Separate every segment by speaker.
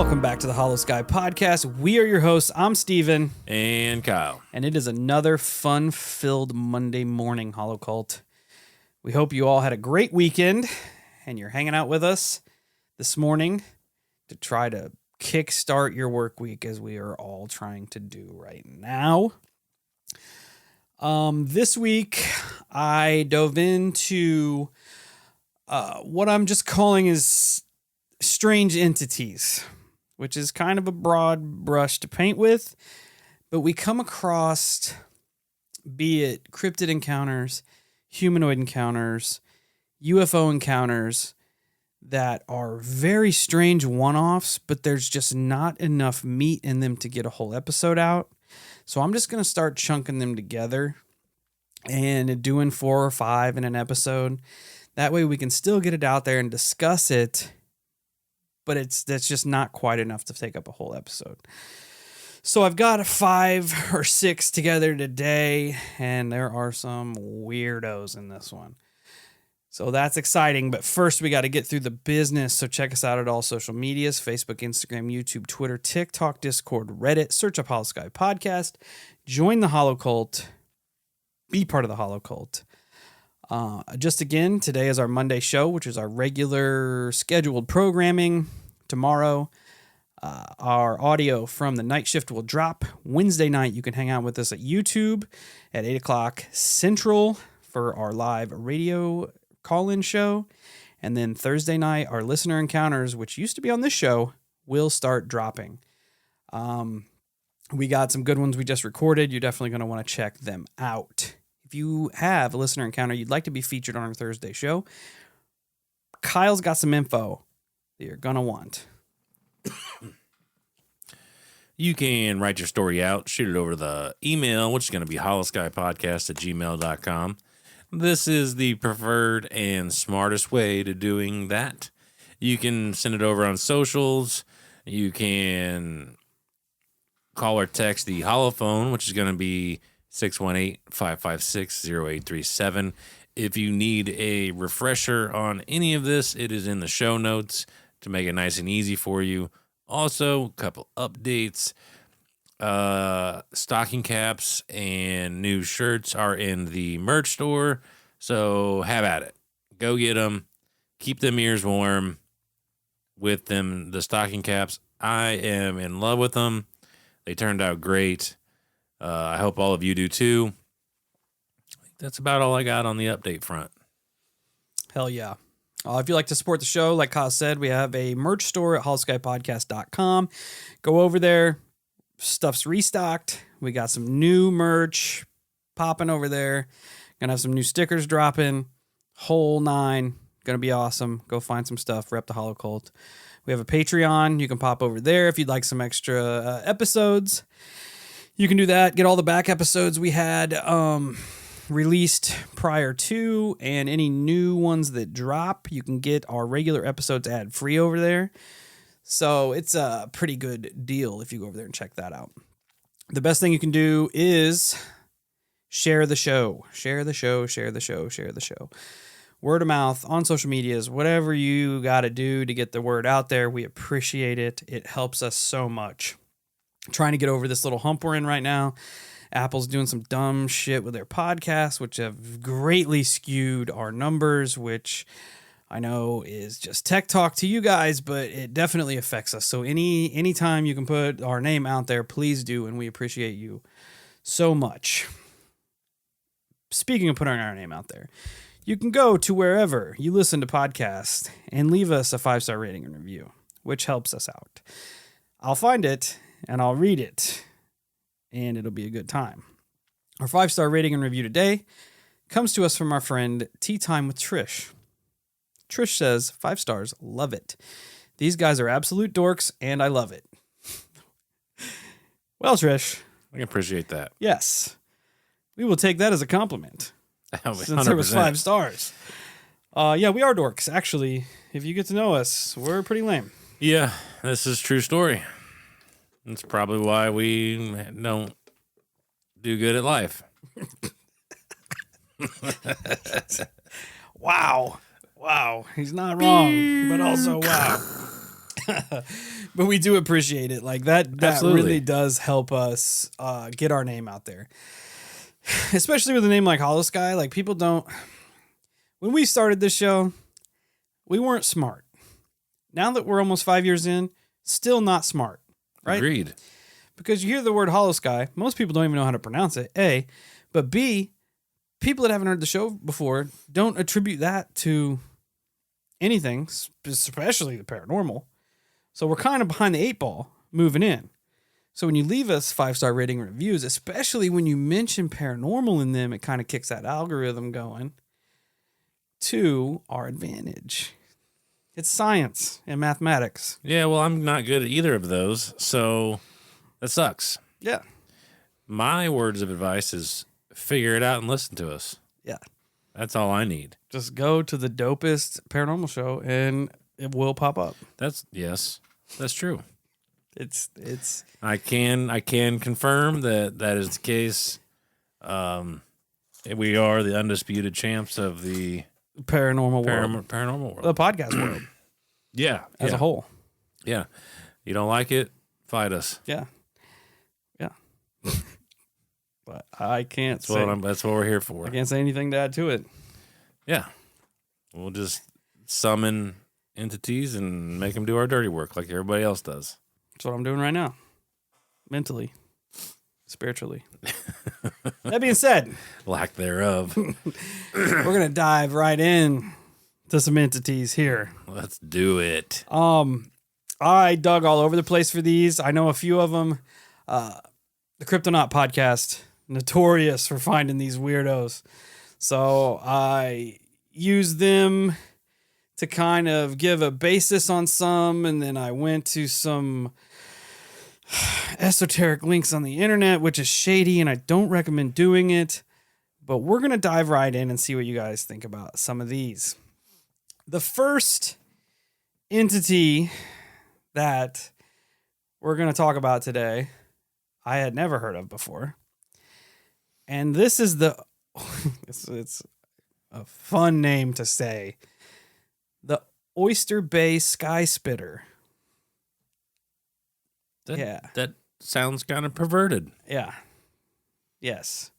Speaker 1: Welcome back to the Holosky podcast. We are your hosts. I'm Steven.
Speaker 2: And Kyle.
Speaker 1: And it is another fun-filled Monday morning, Holocult. We hope you all had a great weekend and you're hanging out with us this morning to try to kickstart your work week as we are all trying to do right now. This week, I dove into what I'm just calling is strange entities, which is kind of a broad brush to paint with, but we come across, be it cryptid encounters, humanoid encounters, UFO encounters that are very strange one-offs, but there's just not enough meat in them to get a whole episode out. So I'm just going to start chunking them together and doing 4 or 5 in an episode. That way we can still get it out there and discuss it, but that's just not quite enough to take up a whole episode. So I've got 5 or 6 together today, and there are some weirdos in this one. So that's exciting, but first we got to get through the business. So check us out at all social medias: Facebook, Instagram, YouTube, Twitter, TikTok, Discord, Reddit. Search up Holosky Podcast. Join the Holocult. Be part of the Holocult. Just again, today is our Monday show, which is our regular scheduled programming. Tomorrow, our audio from the night shift will drop. Wednesday night, you can hang out with us at YouTube at 8 o'clock Central for our live radio call-in show. And then Thursday night, our listener encounters, which used to be on this show, will start dropping. We got some good ones we just recorded. You're definitely going to want to check them out. If you have a listener encounter you'd like to be featured on our Thursday show, Kyle's got some info that you're going to want.
Speaker 2: You can write your story out, shoot it over the email, which is going to be holoskypodcast@gmail.com. This is the preferred and smartest way to doing that. You can send it over on socials. You can call or text the holophone, which is going to be 618-556-0837. If you need a refresher on any of this, it is in the show notes to make it nice and easy for you. Also, a couple updates. Stocking caps and new shirts are in the merch store, so have at it. Go get them. Keep them ears warm with them. The stocking caps, I am in love with them. They turned out great. I hope all of you do too. I think that's about all I got on the update front.
Speaker 1: Hell yeah. If you'd like to support the show, like Kyle said, we have a merch store at holoskypodcast.com. Go over there. Stuff's restocked. We got some new merch popping over there. Gonna have some new stickers dropping. Whole 9. Gonna be awesome. Go find some stuff. Rep the Holocult. We have a Patreon. You can pop over there if you'd like some extra episodes. You can do that. Get all the back episodes we had released prior to, and any new ones that drop. You can get our regular episodes ad-free over there. So it's a pretty good deal if you go over there and check that out. The best thing you can do is share the show. Share the show, share the show, share the show. Word of mouth, on social medias, whatever you got to do to get the word out there. We appreciate it. It helps us so much. Trying to get over this little hump we're in right now. Apple's doing some dumb shit with their podcasts, which have greatly skewed our numbers, which I know is just tech talk to you guys, but it definitely affects us. So anytime you can put our name out there, please do, and we appreciate you so much. Speaking of putting our name out there, you can go to wherever you listen to podcasts and leave us a 5-star rating and review, which helps us out. I'll find it and I'll read it, and it'll be a good time. Our 5-star rating and review today comes to us from our friend Tea Time with Trish. Trish says, 5 stars, love it. These guys are absolute dorks, and I love it. Well, Trish.
Speaker 2: I appreciate that.
Speaker 1: Yes. We will take that as a compliment.
Speaker 2: 100%.
Speaker 1: Since there was 5 stars. Yeah, we are dorks. Actually, if you get to know us, we're pretty lame.
Speaker 2: Yeah, this is a true story. That's probably why we don't do good at life.
Speaker 1: Wow. Wow. He's not wrong, but also wow. But we do appreciate it. Like that
Speaker 2: Absolutely.
Speaker 1: really does help us get our name out there. Especially with a name like Holosky. Like people don't, when we started this show, we weren't smart. Now that we're almost 5 years in, still not smart, right?
Speaker 2: Agreed.
Speaker 1: Because you hear the word Holosky, most people don't even know how to pronounce it, A. But B, people that haven't heard the show before don't attribute that to anything, especially the paranormal. So we're kind of behind the 8 ball moving in. So when you leave us 5-star rating reviews, especially when you mention paranormal in them, it kind of kicks that algorithm going to our advantage. It's science and mathematics.
Speaker 2: Yeah, well, I'm not good at either of those, so that sucks.
Speaker 1: Yeah.
Speaker 2: My words of advice is figure it out and listen to us.
Speaker 1: Yeah.
Speaker 2: That's all I need.
Speaker 1: Just go to the dopest paranormal show and it will pop up.
Speaker 2: That's true.
Speaker 1: It's
Speaker 2: I can confirm that is the case. We are the undisputed champs of the
Speaker 1: paranormal world.
Speaker 2: Paranormal world.
Speaker 1: The podcast world
Speaker 2: Yeah.
Speaker 1: as a whole.
Speaker 2: Yeah. You don't like it? Fight us.
Speaker 1: Yeah. Yeah. But I can't
Speaker 2: That's what we're here for.
Speaker 1: I can't say anything to add to it.
Speaker 2: Yeah. We'll just summon entities and make them do our dirty work like everybody else does.
Speaker 1: That's what I'm doing right now. Mentally. Spiritually. That being said,
Speaker 2: Lack thereof.
Speaker 1: we're going to dive right in to some entities here.
Speaker 2: Let's do it.
Speaker 1: I dug all over the place for these. I know a few of them. The Cryptonaut podcast, notorious for finding these weirdos. So I used them to kind of give a basis on some, and then I went to some esoteric links on the internet, which is shady, and I don't recommend doing it. But we're going to dive right in and see what you guys think about some of these. The first entity that we're going to talk about today, I had never heard of before. And this is it's a fun name to say. The Oyster Bay Sky Spitter.
Speaker 2: That sounds kind of perverted.
Speaker 1: Yeah. Yes.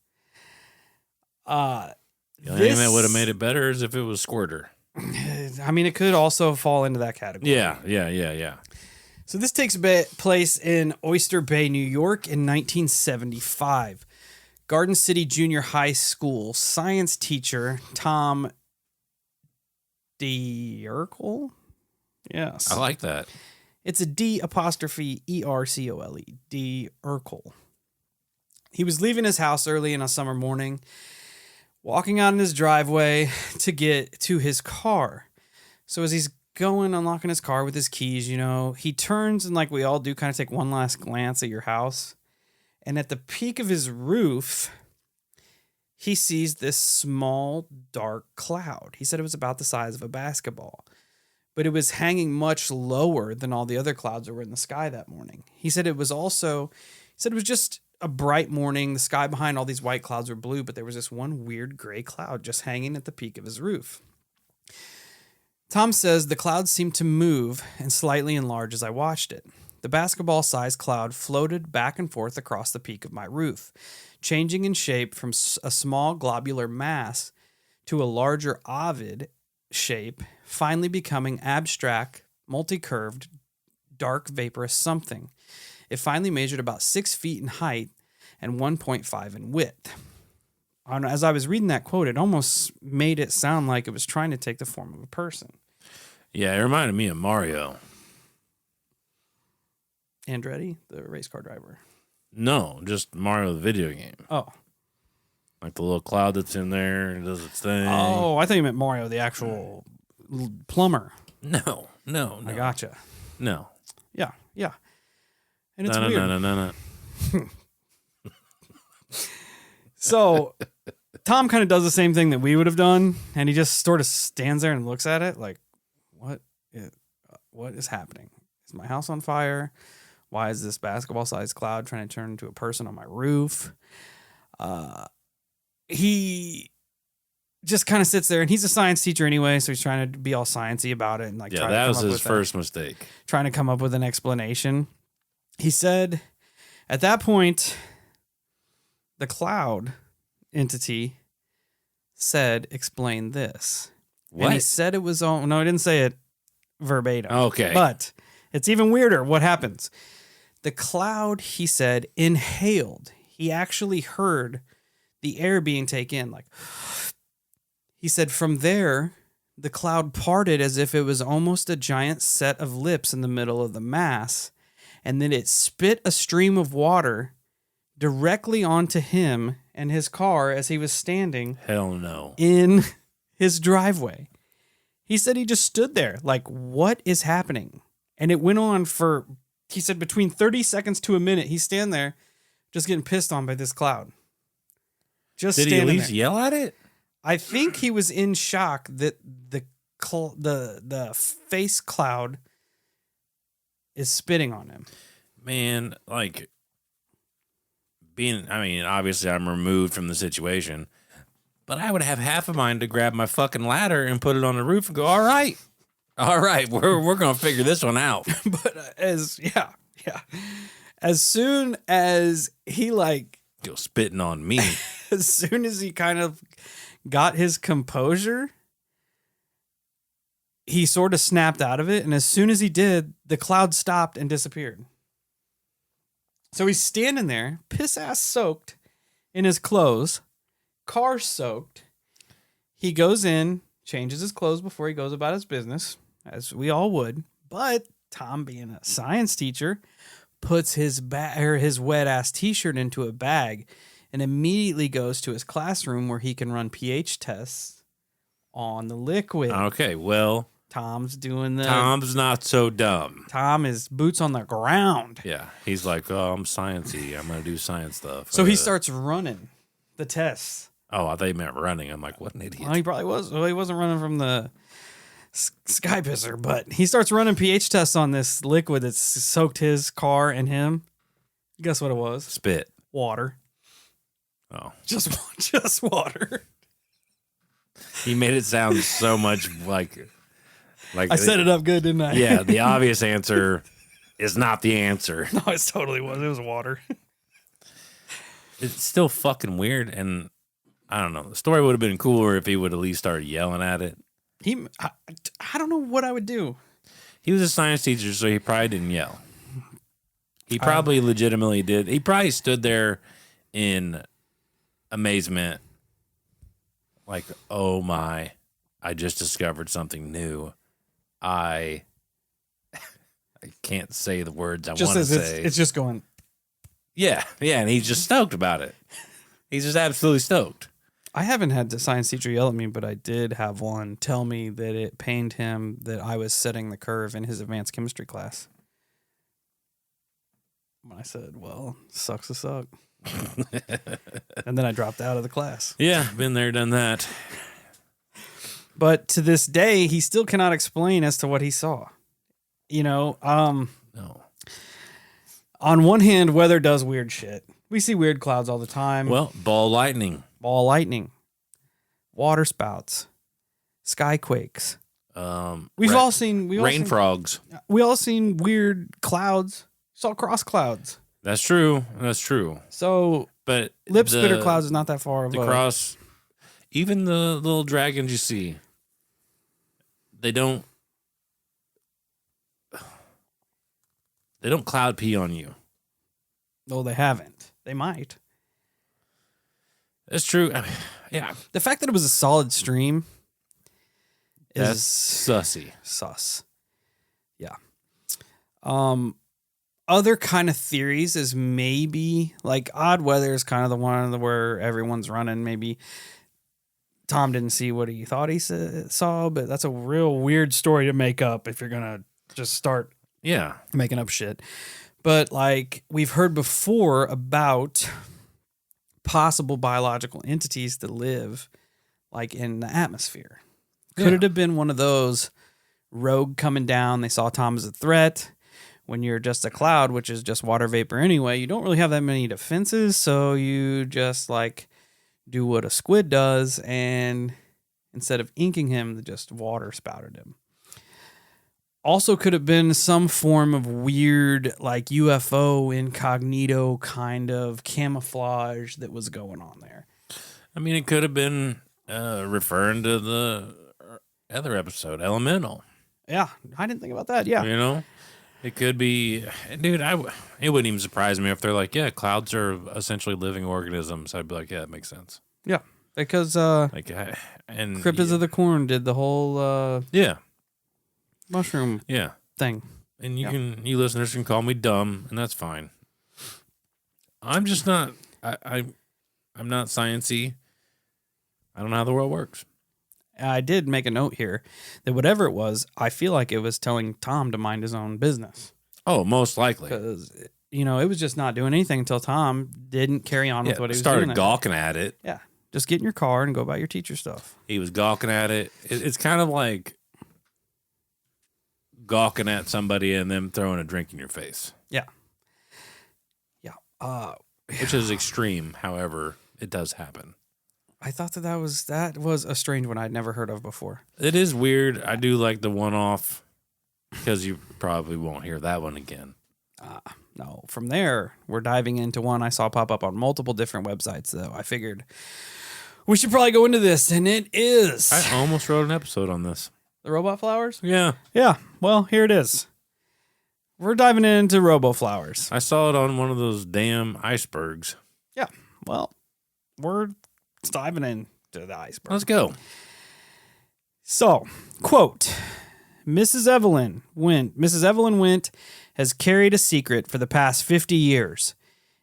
Speaker 2: The only thing that would have made it better is if it was Squirter.
Speaker 1: I mean, it could also fall into that category.
Speaker 2: Yeah.
Speaker 1: So this takes place in Oyster Bay, New York in 1975. Garden City Junior High School science teacher Tom Diercole? Yes.
Speaker 2: I like that.
Speaker 1: It's a D''Ercole. Diercole. He was leaving his house early in a summer morning, walking out in his driveway to get to his car. So as he's going, unlocking his car with his keys, he turns and, like we all do, kind of take one last glance at your house. And at the peak of his roof, he sees this small, dark cloud. He said it was about the size of a basketball, but it was hanging much lower than all the other clouds that were in the sky that morning. He said it was just a bright morning. The sky behind all these white clouds were blue, but there was this one weird gray cloud just hanging at the peak of his roof. Tom says the cloud seemed to move and slightly enlarge as I watched it. The basketball-sized cloud floated back and forth across the peak of my roof, changing in shape from a small globular mass to a larger ovid shape, finally becoming abstract, multi-curved, dark vaporous something. It finally measured about 6 feet in height and 1.5 in width. As I was reading that quote, it almost made it sound like it was trying to take the form of a person.
Speaker 2: Yeah, it reminded me of Mario.
Speaker 1: Andretti, the race car driver.
Speaker 2: No, just Mario the video game.
Speaker 1: Oh.
Speaker 2: Like the little cloud that's in there and does its thing.
Speaker 1: Oh, I thought you meant Mario, the actual plumber.
Speaker 2: No.
Speaker 1: I gotcha.
Speaker 2: No.
Speaker 1: Yeah. And it's weird.
Speaker 2: No.
Speaker 1: So Tom kind of does the same thing that we would have done, and he just sort of stands there and looks at it like, what is happening? Is my house on fire? Why is this basketball-sized cloud trying to turn into a person on my roof? He just kind of sits there, and he's a science teacher anyway, so he's trying to be all sciencey about it and like
Speaker 2: Yeah, that was his first mistake.
Speaker 1: Trying to come up with an explanation. He said, at that point, the cloud entity said, "Explain this."
Speaker 2: What?
Speaker 1: And he said it was on. No, I didn't say it verbatim.
Speaker 2: Okay,
Speaker 1: but it's even weirder. What happens? The cloud, he said, inhaled. He actually heard the air being taken, like. He said from there, the cloud parted as if it was almost a giant set of lips in the middle of the mass, and then it spit a stream of water directly onto him and his car as he was standing
Speaker 2: hell no
Speaker 1: in his driveway. He said he just stood there like, what is happening? And it went on for, he said, between 30 seconds to a minute. He's standing there just getting pissed on by this cloud. Just
Speaker 2: Did he at least
Speaker 1: there.
Speaker 2: yell at it?
Speaker 1: I think he was in shock that the face cloud is spitting on him.
Speaker 2: Man, like obviously I'm removed from the situation, but I would have half a mind to grab my fucking ladder and put it on the roof and go, all right, we're going to figure this one out.
Speaker 1: But as soon as he like
Speaker 2: go spitting on me,
Speaker 1: as soon as he kind of got his composure, he sort of snapped out of it. And as soon as he did, the cloud stopped and disappeared. So he's standing there, piss ass soaked in his clothes, car soaked. He goes in, changes his clothes before he goes about his business, as we all would. But Tom, being a science teacher, puts his wet ass t-shirt into a bag and immediately goes to his classroom where he can run pH tests on the liquid.
Speaker 2: Okay, well,
Speaker 1: Tom's
Speaker 2: not so dumb.
Speaker 1: Tom is boots on the ground.
Speaker 2: Yeah, he's like, oh, I'm sciencey. I'm going to do science stuff.
Speaker 1: So he starts running the tests.
Speaker 2: Oh, I thought he meant running. I'm like, what an idiot.
Speaker 1: Well, he probably was. Well, he wasn't running from the sky pisser, but he starts running pH tests on this liquid that's soaked his car and him. Guess what it was?
Speaker 2: Spit.
Speaker 1: Water.
Speaker 2: Oh,
Speaker 1: just water.
Speaker 2: He made it sound so much like
Speaker 1: I set it up good, didn't I?
Speaker 2: Yeah, the obvious answer is not the answer.
Speaker 1: No, it totally was. It was water.
Speaker 2: It's still fucking weird, and I don't know. The story would have been cooler if he would at least start yelling at it.
Speaker 1: I don't know what I would do.
Speaker 2: He was a science teacher, so he probably didn't yell. He probably legitimately did. He probably stood there in amazement, like, oh my, I just discovered something new. I can't say the words I want to say.
Speaker 1: It's just going.
Speaker 2: Yeah, and he's just stoked about it. He's just absolutely stoked.
Speaker 1: I haven't had the science teacher yell at me, but I did have one tell me that it pained him that I was setting the curve in his advanced chemistry class. I said, well, sucks to suck. And then I dropped out of the class.
Speaker 2: Yeah, been there, done that.
Speaker 1: But to this day, he still cannot explain as to what he saw. You know,
Speaker 2: no.
Speaker 1: On one hand, weather does weird shit. We see weird clouds all the time.
Speaker 2: Well, ball lightning,
Speaker 1: water spouts, skyquakes.
Speaker 2: We've
Speaker 1: all seen
Speaker 2: rain frogs.
Speaker 1: We all seen weird clouds. Saw cross clouds.
Speaker 2: That's true.
Speaker 1: So,
Speaker 2: but
Speaker 1: lip spitter clouds is not that far.
Speaker 2: The cross, even the little dragons you see, they don't cloud pee on you.
Speaker 1: No, they haven't. They might.
Speaker 2: That's true. I mean, yeah.
Speaker 1: The fact that it was a solid stream
Speaker 2: is
Speaker 1: sussy.
Speaker 2: Sus.
Speaker 1: Yeah. Other kind of theories is maybe like odd weather is kind of the one where everyone's running. Maybe Tom didn't see what he thought he saw, but that's a real weird story to make up if you're going to just start making up shit. But like we've heard before about possible biological entities that live like in the atmosphere. Could it have been one of those rogue coming down? They saw Tom as a threat. When you're just a cloud, which is just water vapor anyway, you don't really have that many defenses. So you just like do what a squid does and Instead of inking him, just water spouted him. Also could have been some form of weird, like UFO incognito kind of camouflage that was going on there.
Speaker 2: I mean, it could have been referring to the other episode, Elemental.
Speaker 1: Yeah, I didn't think about that. Yeah.
Speaker 2: You know, it could be, dude, it wouldn't even surprise me if they're like, yeah, clouds are essentially living organisms. I'd be like, yeah, that makes sense.
Speaker 1: Yeah, because
Speaker 2: and
Speaker 1: Cryptids of the Corn did the whole mushroom thing.
Speaker 2: And you listeners can call me dumb, and that's fine. I'm just not, I'm not sciencey. I don't know how the world works.
Speaker 1: I did make a note here that whatever it was, I feel like it was telling Tom to mind his own business.
Speaker 2: Oh, most likely.
Speaker 1: Because, it was just not doing anything until Tom didn't carry on with what he was doing.
Speaker 2: Started gawking at it.
Speaker 1: Yeah. Just get in your car and go buy your teacher stuff.
Speaker 2: He was gawking at it. It's kind of like gawking at somebody and them throwing a drink in your face.
Speaker 1: Yeah. Yeah.
Speaker 2: Which is extreme. However, it does happen.
Speaker 1: I thought that was a strange one I'd never heard of before.
Speaker 2: It is weird. I do like the one-off because you probably won't hear that one again.
Speaker 1: No. From there, we're diving into one I saw pop up on multiple different websites, though. I figured we should probably go into this, and it is...
Speaker 2: I almost wrote an episode on this.
Speaker 1: The robot flowers?
Speaker 2: Yeah.
Speaker 1: Yeah. Well, here it is. We're diving into robo flowers.
Speaker 2: I saw it on one of those damn icebergs.
Speaker 1: Yeah. Well, we're diving into the iceberg.
Speaker 2: Let's go.
Speaker 1: So, quote, Mrs. Evelyn Wint has carried a secret for the past 50 years.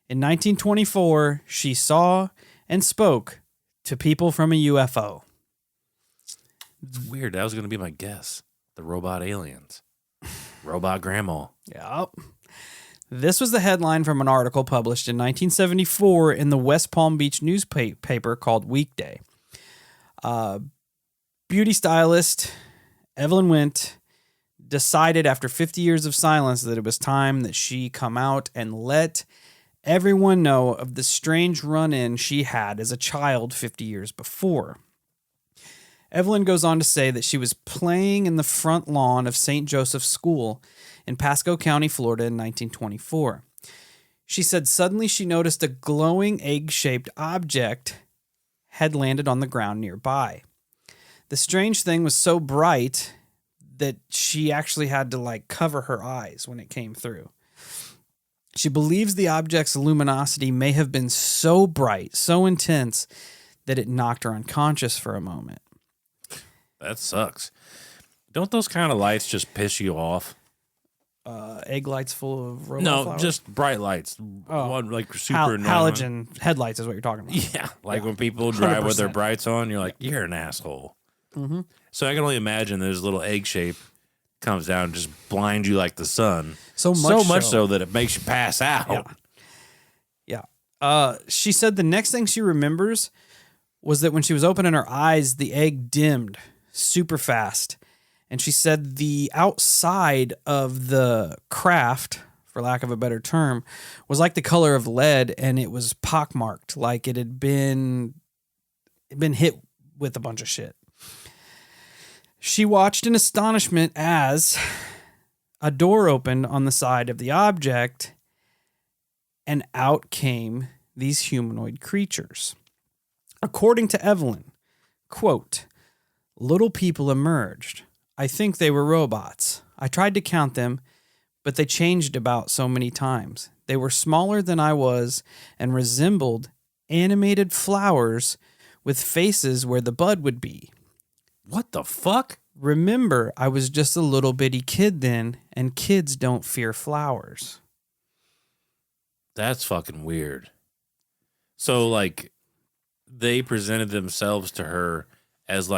Speaker 1: In 1924, she saw and spoke to people from a UFO.
Speaker 2: It's weird. That was going to be my guess. The robot aliens. Robot grandma.
Speaker 1: Yep. This was the headline from an article published in 1974 in the West Palm Beach newspaper called Weekday. Beauty stylist Evelyn Wint decided after 50 years of silence that it was time that she come out and let everyone know of the strange run-in she had as a child 50 years before. Evelyn goes on to say that she was playing in the front lawn of St. Joseph's School in Pasco County, Florida in 1924. She said suddenly she noticed a glowing egg-shaped object had landed on the ground nearby. The strange thing was so bright that she actually had to cover her eyes when it came through. She believes the object's luminosity may have been so bright, so intense, that it knocked her unconscious for a moment.
Speaker 2: That sucks. Don't those kind of lights just piss you off?
Speaker 1: Egg lights full of robot flowers?
Speaker 2: Just bright lights.
Speaker 1: Oh.
Speaker 2: One super
Speaker 1: halogen headlights is what you're talking about.
Speaker 2: Yeah, when people drive with their
Speaker 1: 100%.
Speaker 2: brights on, you're like, you're an asshole.
Speaker 1: Mm-hmm.
Speaker 2: So I can only imagine this little egg shape comes down and just blinds you like the sun.
Speaker 1: So much
Speaker 2: so that it makes you pass out.
Speaker 1: Yeah. She said the next thing she remembers was that when she was opening her eyes, the egg dimmed super fast. And she said the outside of the craft, for lack of a better term, was like the color of lead, and it was pockmarked, like it had been hit with a bunch of shit. She watched in astonishment as a door opened on the side of the object, and out came these humanoid creatures. According to Evelyn, quote, little people emerged. I think they were robots. I tried to count them, but they changed about so many times. They were smaller than I was and resembled animated flowers with faces where the bud would be.
Speaker 2: What the fuck?
Speaker 1: Remember, I was just a little bitty kid then, and kids don't fear flowers.
Speaker 2: That's fucking weird. So, they presented themselves to her as,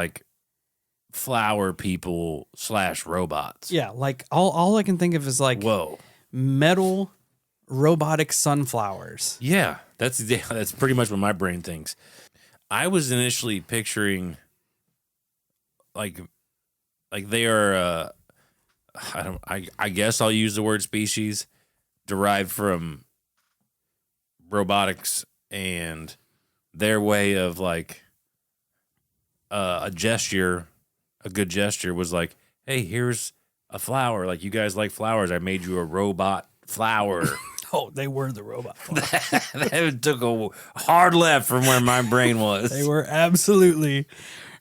Speaker 2: flower people / robots.
Speaker 1: Yeah, all I can think of is
Speaker 2: whoa,
Speaker 1: metal robotic sunflowers.
Speaker 2: Yeah, that's pretty much what my brain thinks. I was initially picturing they are I guess I'll use the word species derived from robotics and their way of a gesture, a good gesture was like, hey, here's a flower. Like, you guys like flowers. I made you a robot flower.
Speaker 1: Oh, they were the robot flowers.
Speaker 2: That took a hard left from where my brain was.
Speaker 1: They were absolutely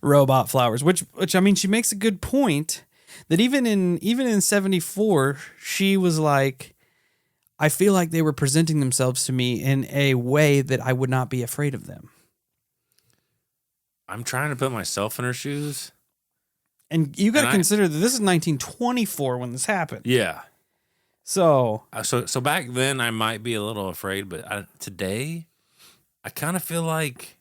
Speaker 1: robot flowers, which I mean, she makes a good point that even in 74, she was like, I feel like they were presenting themselves to me in a way that I would not be afraid of them.
Speaker 2: I'm trying to put myself in her shoes.
Speaker 1: And you got to consider that this is 1924 when this happened.
Speaker 2: Yeah.
Speaker 1: So
Speaker 2: back then I might be a little afraid, but today I kind of feel like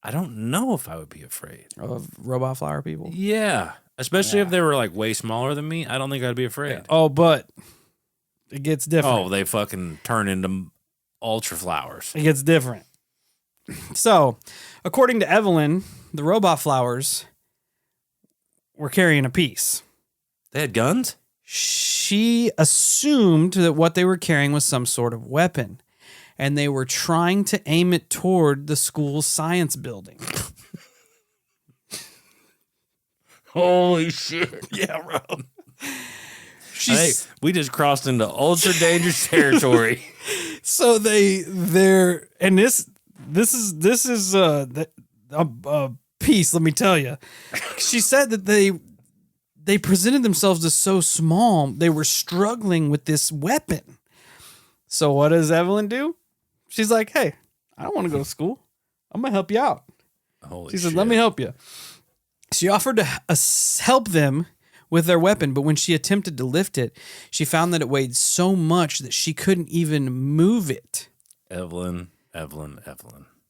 Speaker 2: I don't know if I would be afraid
Speaker 1: of robot flower people.
Speaker 2: Yeah, especially if they were like way smaller than me. I don't think I'd be afraid.
Speaker 1: Yeah. Oh, but it gets different.
Speaker 2: Oh, they fucking turn into ultra flowers.
Speaker 1: It gets different. So, according to Evelyn, the robot flowers were carrying a piece.
Speaker 2: They had guns?
Speaker 1: She assumed that what they were carrying was some sort of weapon, and they were trying to aim it toward the school's science building.
Speaker 2: Holy shit.
Speaker 1: Yeah, bro.
Speaker 2: Hey, we just crossed into ultra dangerous territory.
Speaker 1: So they're and this is a piece, let me tell you. She said that they presented themselves as so small, they were struggling with this weapon. So what does Evelyn do? She's like, hey, I don't want to go to school. I'm going to help you out. She said, let me help you. She offered to help them with their weapon, but when she attempted to lift it, she found that it weighed so much that she couldn't even move it.
Speaker 2: Evelyn.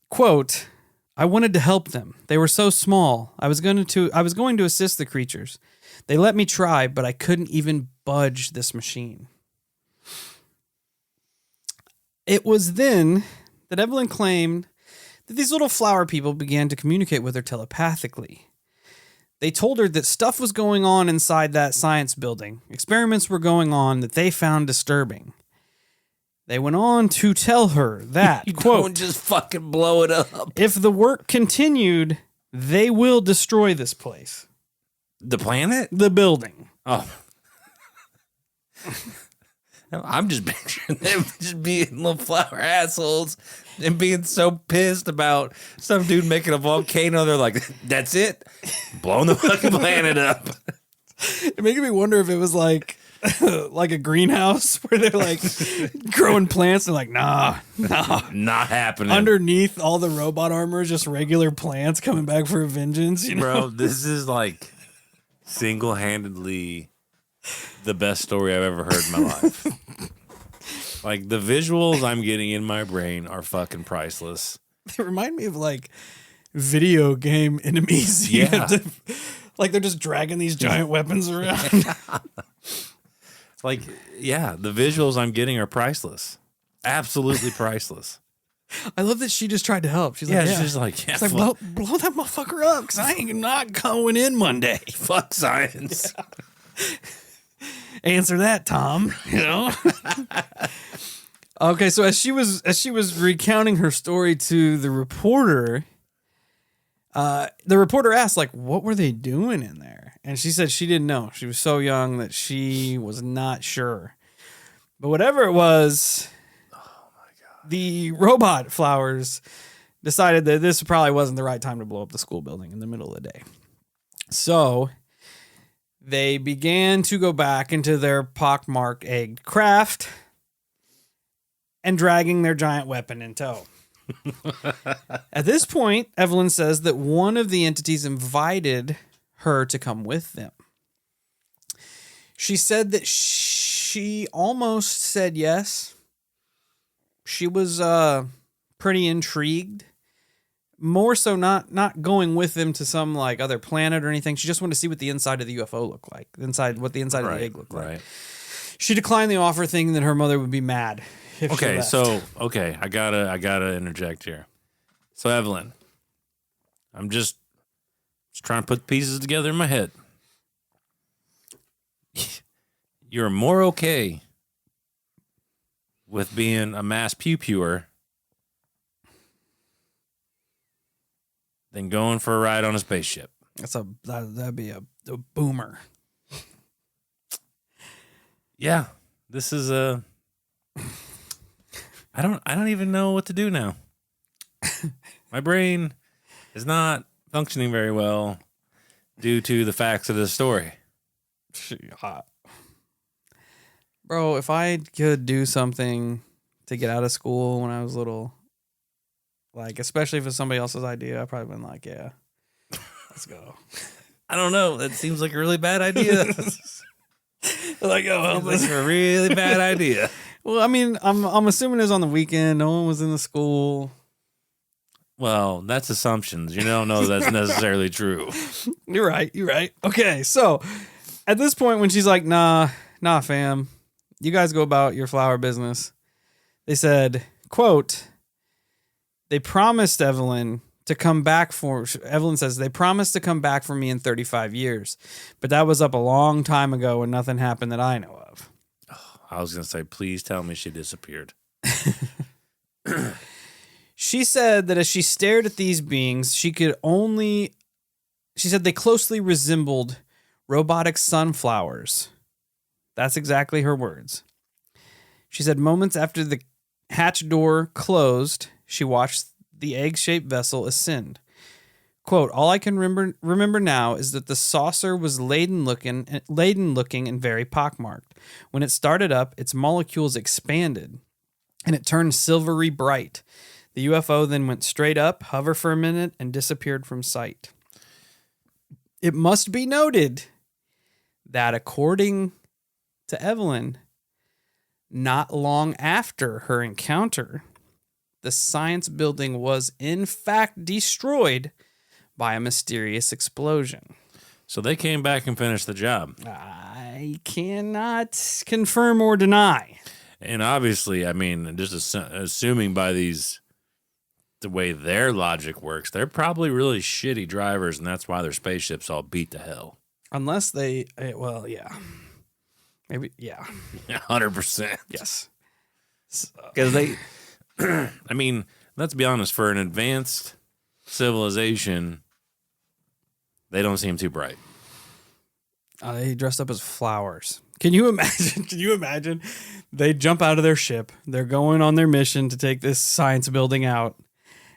Speaker 1: Quote, I wanted to help them. They were so small. I was going to assist the creatures. They let me try, but I couldn't even budge this machine. It was then that Evelyn claimed that these little flower people began to communicate with her telepathically. They told her that stuff was going on inside that science building. Experiments were going on that they found disturbing. They went on to tell her that, quote,
Speaker 2: don't just fucking blow it up.
Speaker 1: If the work continued, they will destroy this place.
Speaker 2: The planet?
Speaker 1: The building.
Speaker 2: Oh. I'm just picturing them just being little flower assholes and being so pissed about some dude making a volcano. They're like, that's it? Blowing the fucking planet up.
Speaker 1: It made me wonder if it was like a greenhouse where they're like growing plants. They're like, nah.
Speaker 2: Not happening.
Speaker 1: Underneath all the robot armor is just regular plants coming back for vengeance. You know?
Speaker 2: Bro, this is like single-handedly the best story I've ever heard in my life. Like, the visuals I'm getting in my brain are fucking priceless.
Speaker 1: They remind me of like video game enemies.
Speaker 2: Yeah.
Speaker 1: Like they're just dragging these giant weapons around.
Speaker 2: Like, yeah, the visuals I'm getting are priceless. Absolutely priceless.
Speaker 1: I love that she just tried to help. She's like,
Speaker 2: she's just like,
Speaker 1: she's like, blow that motherfucker up because I ain't not going in Monday.
Speaker 2: Fuck science.
Speaker 1: Yeah. Answer that, Tom. You know. Okay, so as she was recounting her story to the reporter asked, like, what were they doing in there? And she said she didn't know. She was so young that she was not sure. But whatever it was, oh my God, the robot flowers decided that this probably wasn't the right time to blow up the school building in the middle of the day. So they began to go back into their pockmarked egg craft and dragging their giant weapon in tow. At this point, Evelyn says that one of the entities invited her to come with them. She said that she almost said yes. She was pretty intrigued. More so not going with them to some like other planet or anything. She just wanted to see what the inside of the UFO looked like. What the inside of the egg looked like. She declined the offer thinking that her mother would be mad.
Speaker 2: Okay, I gotta interject here. So Evelyn, I'm just trying to put pieces together in my head. You're more okay with being a mass pew-pewer than going for a ride on a spaceship.
Speaker 1: That'd be a boomer.
Speaker 2: Yeah, this is I don't even know what to do now. My brain is not functioning very well due to the facts of this story.
Speaker 1: Bro, if I could do something to get out of school when I was little, like, especially if it's somebody else's idea, I'd probably been like, yeah, let's go.
Speaker 2: I don't know. That seems like a really bad idea.
Speaker 1: Like, oh,
Speaker 2: That's a really bad idea.
Speaker 1: well, I mean, I'm assuming it was on the weekend. No one was in the school.
Speaker 2: Well, that's assumptions. You don't know that's necessarily true.
Speaker 1: You're right. Okay, so at this point, when she's like, nah, fam, you guys go about your flower business. They said, quote, they promised Evelyn to come back Evelyn says, they promised to come back for me in 35 years. But that was up a long time ago and nothing happened that I know of.
Speaker 2: Oh, I was going to say, please tell me she disappeared.
Speaker 1: She said that as she stared at these beings, she said they closely resembled robotic sunflowers. That's exactly her words. She said moments after the hatch door closed, she watched the egg-shaped vessel ascend. Quote, all I can remember now is that the saucer was laden-looking and very pockmarked. When it started up, its molecules expanded, and it turned silvery bright. The UFO then went straight up, hovered for a minute, and disappeared from sight. It must be noted that according to Evelyn, not long after her encounter, the science building was in fact destroyed by a mysterious explosion.
Speaker 2: So they came back and finished the job.
Speaker 1: I cannot confirm or deny.
Speaker 2: And obviously, I mean, just assuming by the way their logic works, they're probably really shitty drivers, and that's why their spaceships all beat to hell.
Speaker 1: Unless they, well, yeah. Maybe, yeah.
Speaker 2: 100%.
Speaker 1: Yes.
Speaker 2: Because they, I mean, let's be honest, for an advanced civilization, they don't seem too bright.
Speaker 1: They dressed up as flowers. Can you imagine? They jump out of their ship. They're going on their mission to take this science building out.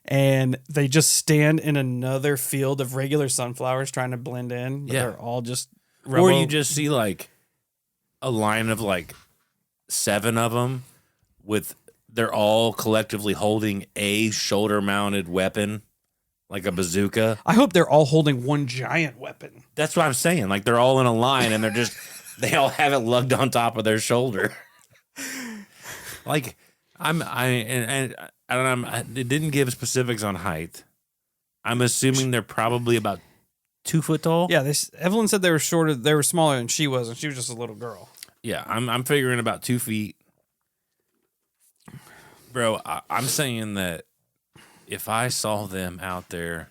Speaker 1: And they just stand in another field of regular sunflowers trying to blend in. But they're all just...
Speaker 2: Or you just see like a line of like 7 of them they're all collectively holding a shoulder-mounted weapon, like a bazooka.
Speaker 1: I hope they're all holding one giant weapon.
Speaker 2: That's what I'm saying. Like they're all in a line and they all have it lugged on top of their shoulder. Like I don't know. It didn't give specifics on height. I'm assuming they're probably about 2 foot tall.
Speaker 1: Yeah, Evelyn said they were shorter. They were smaller than she was, and she was just a little girl.
Speaker 2: Yeah, I'm figuring about 2 feet. Bro, I'm saying that if I saw them out there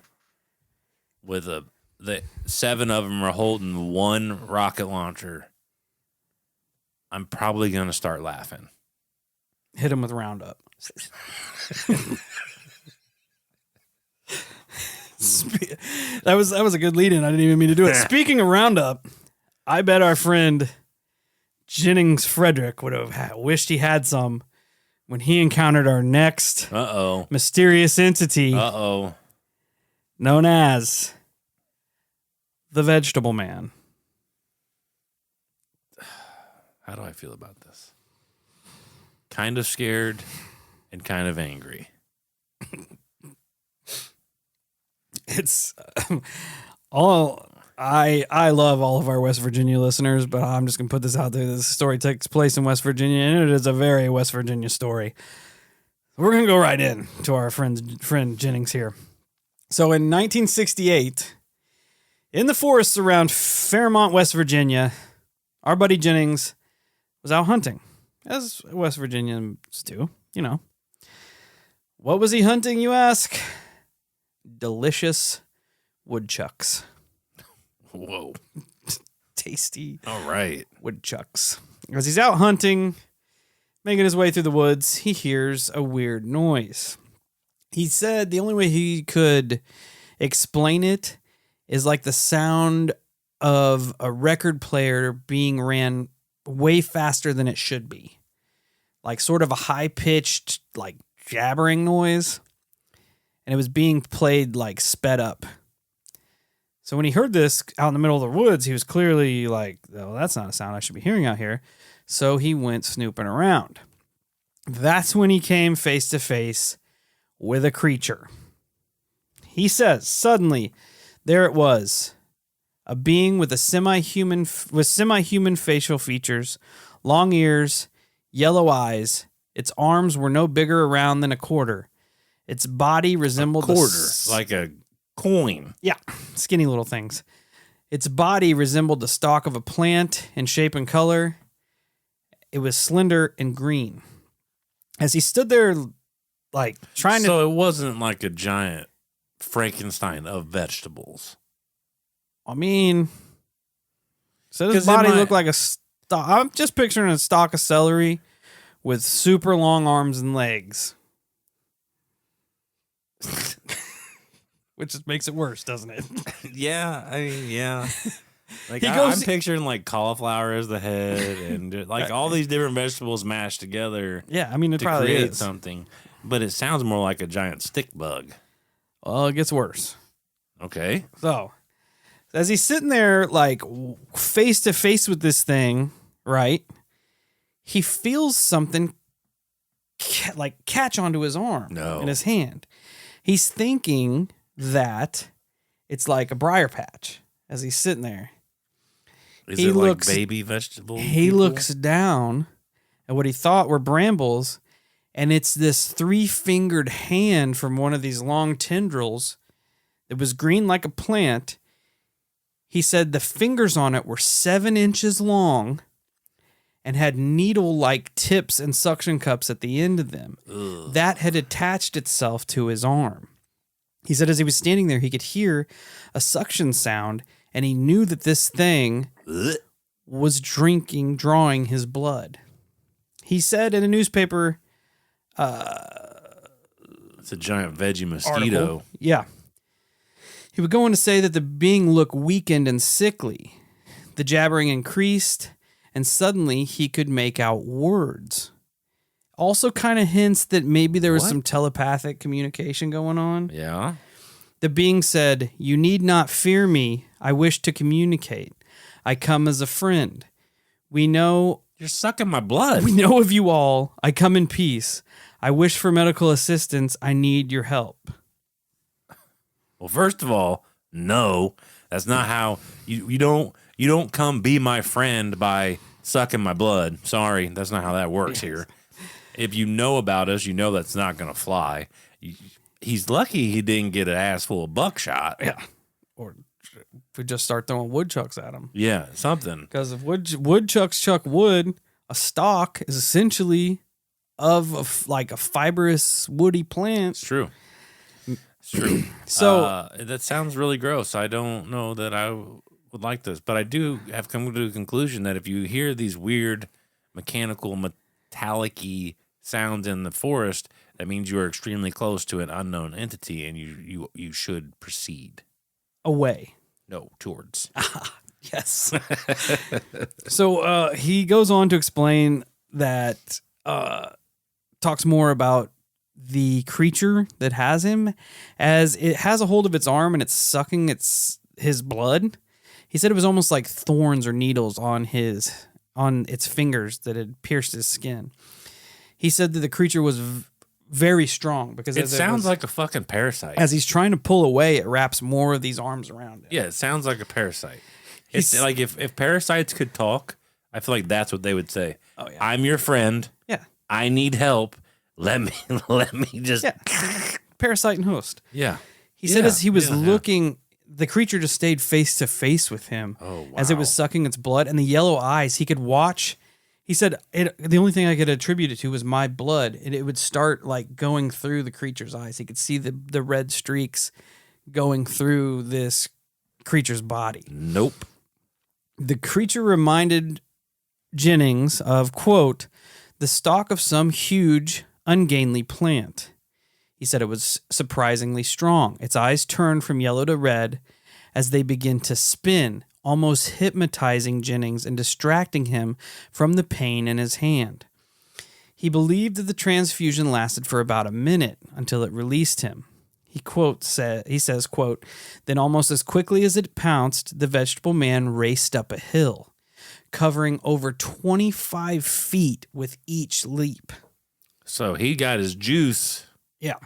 Speaker 2: with the 7 of them are holding one rocket launcher, I'm probably going to start laughing.
Speaker 1: Hit them with Roundup. That was a good lead-in. I didn't even mean to do it. Speaking of Roundup, I bet our friend Jennings Frederick would have wished he had some when he encountered our next mysterious entity known as the Vegetable Man.
Speaker 2: How do I feel about this? Kind of scared and kind of angry.
Speaker 1: It's I love all of our West Virginia listeners, but I'm just going to put this out there. This story takes place in West Virginia, and it is a very West Virginia story. We're going to go right in to our friend Jennings here. So in 1968, in the forests around Fairmont, West Virginia, our buddy Jennings was out hunting, as West Virginians do, you know. What was he hunting, you ask? Delicious woodchucks.
Speaker 2: Whoa.
Speaker 1: Tasty.
Speaker 2: All right.
Speaker 1: Woodchucks. As he's out hunting, making his way through the woods, he hears a weird noise. He said the only way he could explain it is like the sound of a record player being ran way faster than it should be. Like sort of a high-pitched, like jabbering noise. And it was being played like sped up. So when he heard this out in the middle of the woods, he was clearly like, oh, that's not a sound I should be hearing out here. So he went snooping around. That's when he came face to face with a creature. He says, suddenly, there it was, a being with semi-human facial features, long ears, yellow eyes. Its arms were no bigger around than a quarter. Its body resembled
Speaker 2: a quarter, like a coin.
Speaker 1: Yeah, skinny little things. Its body resembled the stalk of a plant in shape and color. It was slender and green. As he stood there, like trying to.
Speaker 2: So it wasn't like a giant Frankenstein of vegetables.
Speaker 1: I mean, so his body looked like a stalk. I'm just picturing a stalk of celery with super long arms and legs. Which just makes it worse, doesn't it?
Speaker 2: Yeah, I mean, yeah. Like I'm picturing like cauliflower as the head, and like all these different vegetables mashed together.
Speaker 1: Yeah, I mean it
Speaker 2: to
Speaker 1: probably
Speaker 2: create
Speaker 1: is
Speaker 2: something, but it sounds more like a giant stick bug.
Speaker 1: Well, it gets worse.
Speaker 2: Okay.
Speaker 1: So, as he's sitting there, like face to face with this thing, right? He feels something like catch onto his arm in his hand. He's thinking that it's like a briar patch as he's sitting there.
Speaker 2: Is it like baby vegetable?
Speaker 1: He looks down at what he thought were brambles, and it's this 3-fingered hand from one of these long tendrils that was green like a plant. He said the fingers on it were 7 inches long and had needle-like tips and suction cups at the end of them.
Speaker 2: Ugh.
Speaker 1: That had attached itself to his arm. He said as he was standing there, he could hear a suction sound, and he knew that this thing was drawing his blood. He said in a newspaper...
Speaker 2: it's a giant veggie mosquito.
Speaker 1: Article. Yeah. He would go on to say that the being looked weakened and sickly. The jabbering increased, and suddenly he could make out words. Also kind of hints that maybe there was some telepathic communication going on.
Speaker 2: Yeah.
Speaker 1: The being said, "You need not fear me. I wish to communicate. I come as a friend. We know...
Speaker 2: You're sucking my blood.
Speaker 1: We know of you all. I come in peace. I wish for medical assistance. I need your help."
Speaker 2: Well, first of all, no. That's not how... You don't come be my friend by sucking my blood. Sorry, that's not how that works here. If you know about us, you know that's not going to fly. He's lucky he didn't get an ass full of buckshot.
Speaker 1: Yeah. Or if we just start throwing woodchucks at him.
Speaker 2: Yeah, something.
Speaker 1: Because if woodchucks chuck wood, a stalk is essentially of like a fibrous woody plant.
Speaker 2: It's true. It's true. So that sounds really gross. I don't know that I would like this, but I do have come to a conclusion that if you hear these weird mechanical, metallic-y sounds in the forest, that means you are extremely close to an unknown entity, and you should proceed
Speaker 1: away.
Speaker 2: No, towards.
Speaker 1: Yes. So he goes on to explain that talks more about the creature that has him, as it has a hold of its arm and it's sucking his blood. He said it was almost like thorns or needles on its fingers that had pierced his skin. He said that the creature was very strong because
Speaker 2: it sounds like a fucking parasite.
Speaker 1: As he's trying to pull away, it wraps more of these arms around it.
Speaker 2: Yeah, it sounds like a parasite. It's like if parasites could talk, I feel like that's what they would say.
Speaker 1: Oh yeah,
Speaker 2: I'm your friend.
Speaker 1: Yeah,
Speaker 2: I need help. Let me just
Speaker 1: parasite and host.
Speaker 2: Yeah.
Speaker 1: He said as he was looking, the creature just stayed face to face with him as it was sucking its blood, and the yellow eyes he could watch. He said the only thing I could attribute it to was my blood, and it would start like going through the creature's eyes. He could see the red streaks going through this creature's body.
Speaker 2: Nope.
Speaker 1: The creature reminded Jennings of, quote, the stalk of some huge, ungainly plant. He said it was surprisingly strong. Its eyes turned from yellow to red as they begin to spin, almost hypnotizing Jennings and distracting him from the pain in his hand. He believed that the transfusion lasted for about a minute until it released him. He says, quote, then almost as quickly as it pounced, the vegetable man raced up a hill, covering over 25 feet with each leap.
Speaker 2: So he got his juice.
Speaker 1: Yeah.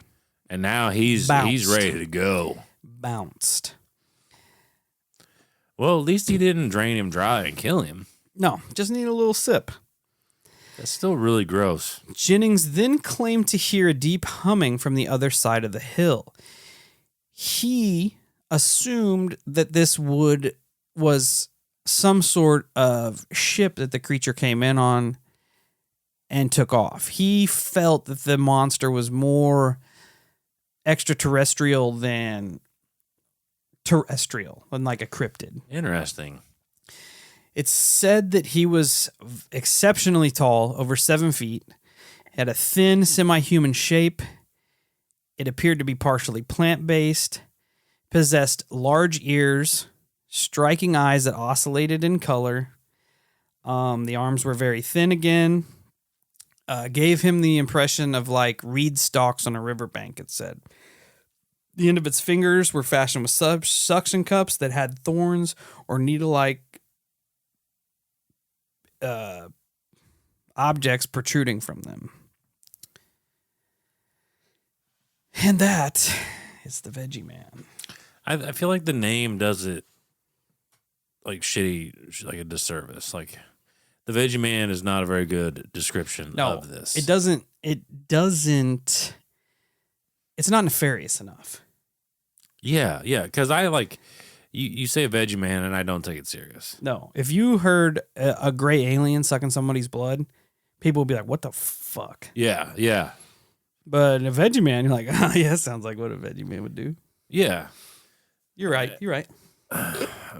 Speaker 2: And now he's ready to go.
Speaker 1: Bounced.
Speaker 2: Well, at least he didn't drain him dry and kill him.
Speaker 1: No, just need a little sip.
Speaker 2: That's still really gross.
Speaker 1: Jennings then claimed to hear a deep humming from the other side of the hill. He assumed that this was some sort of ship that the creature came in on and took off. He felt that the monster was more extraterrestrial than terrestrial, than like a cryptid.
Speaker 2: Interesting.
Speaker 1: It's said that he was exceptionally tall, over 7 feet, had a thin, semi-human shape. It appeared to be partially plant-based, possessed large ears, striking eyes that oscillated in color. The arms were very thin again. Gave him the impression of like reed stalks on a riverbank, it said. The end of its fingers were fashioned with suction cups that had thorns or needle-like objects protruding from them. And that is the Veggie Man.
Speaker 2: I feel like the name does it like shitty, like a disservice. Like the Veggie Man is not a very good description of this.
Speaker 1: It doesn't. It's not nefarious enough.
Speaker 2: Yeah, because I like you say a Veggie Man and I don't take it serious.
Speaker 1: No, if you heard a gray alien sucking somebody's blood, people would be like, "What the fuck?"
Speaker 2: Yeah.
Speaker 1: But a Veggie Man, you're like, "Oh yeah, sounds like what a Veggie Man would do."
Speaker 2: Yeah,
Speaker 1: you're right.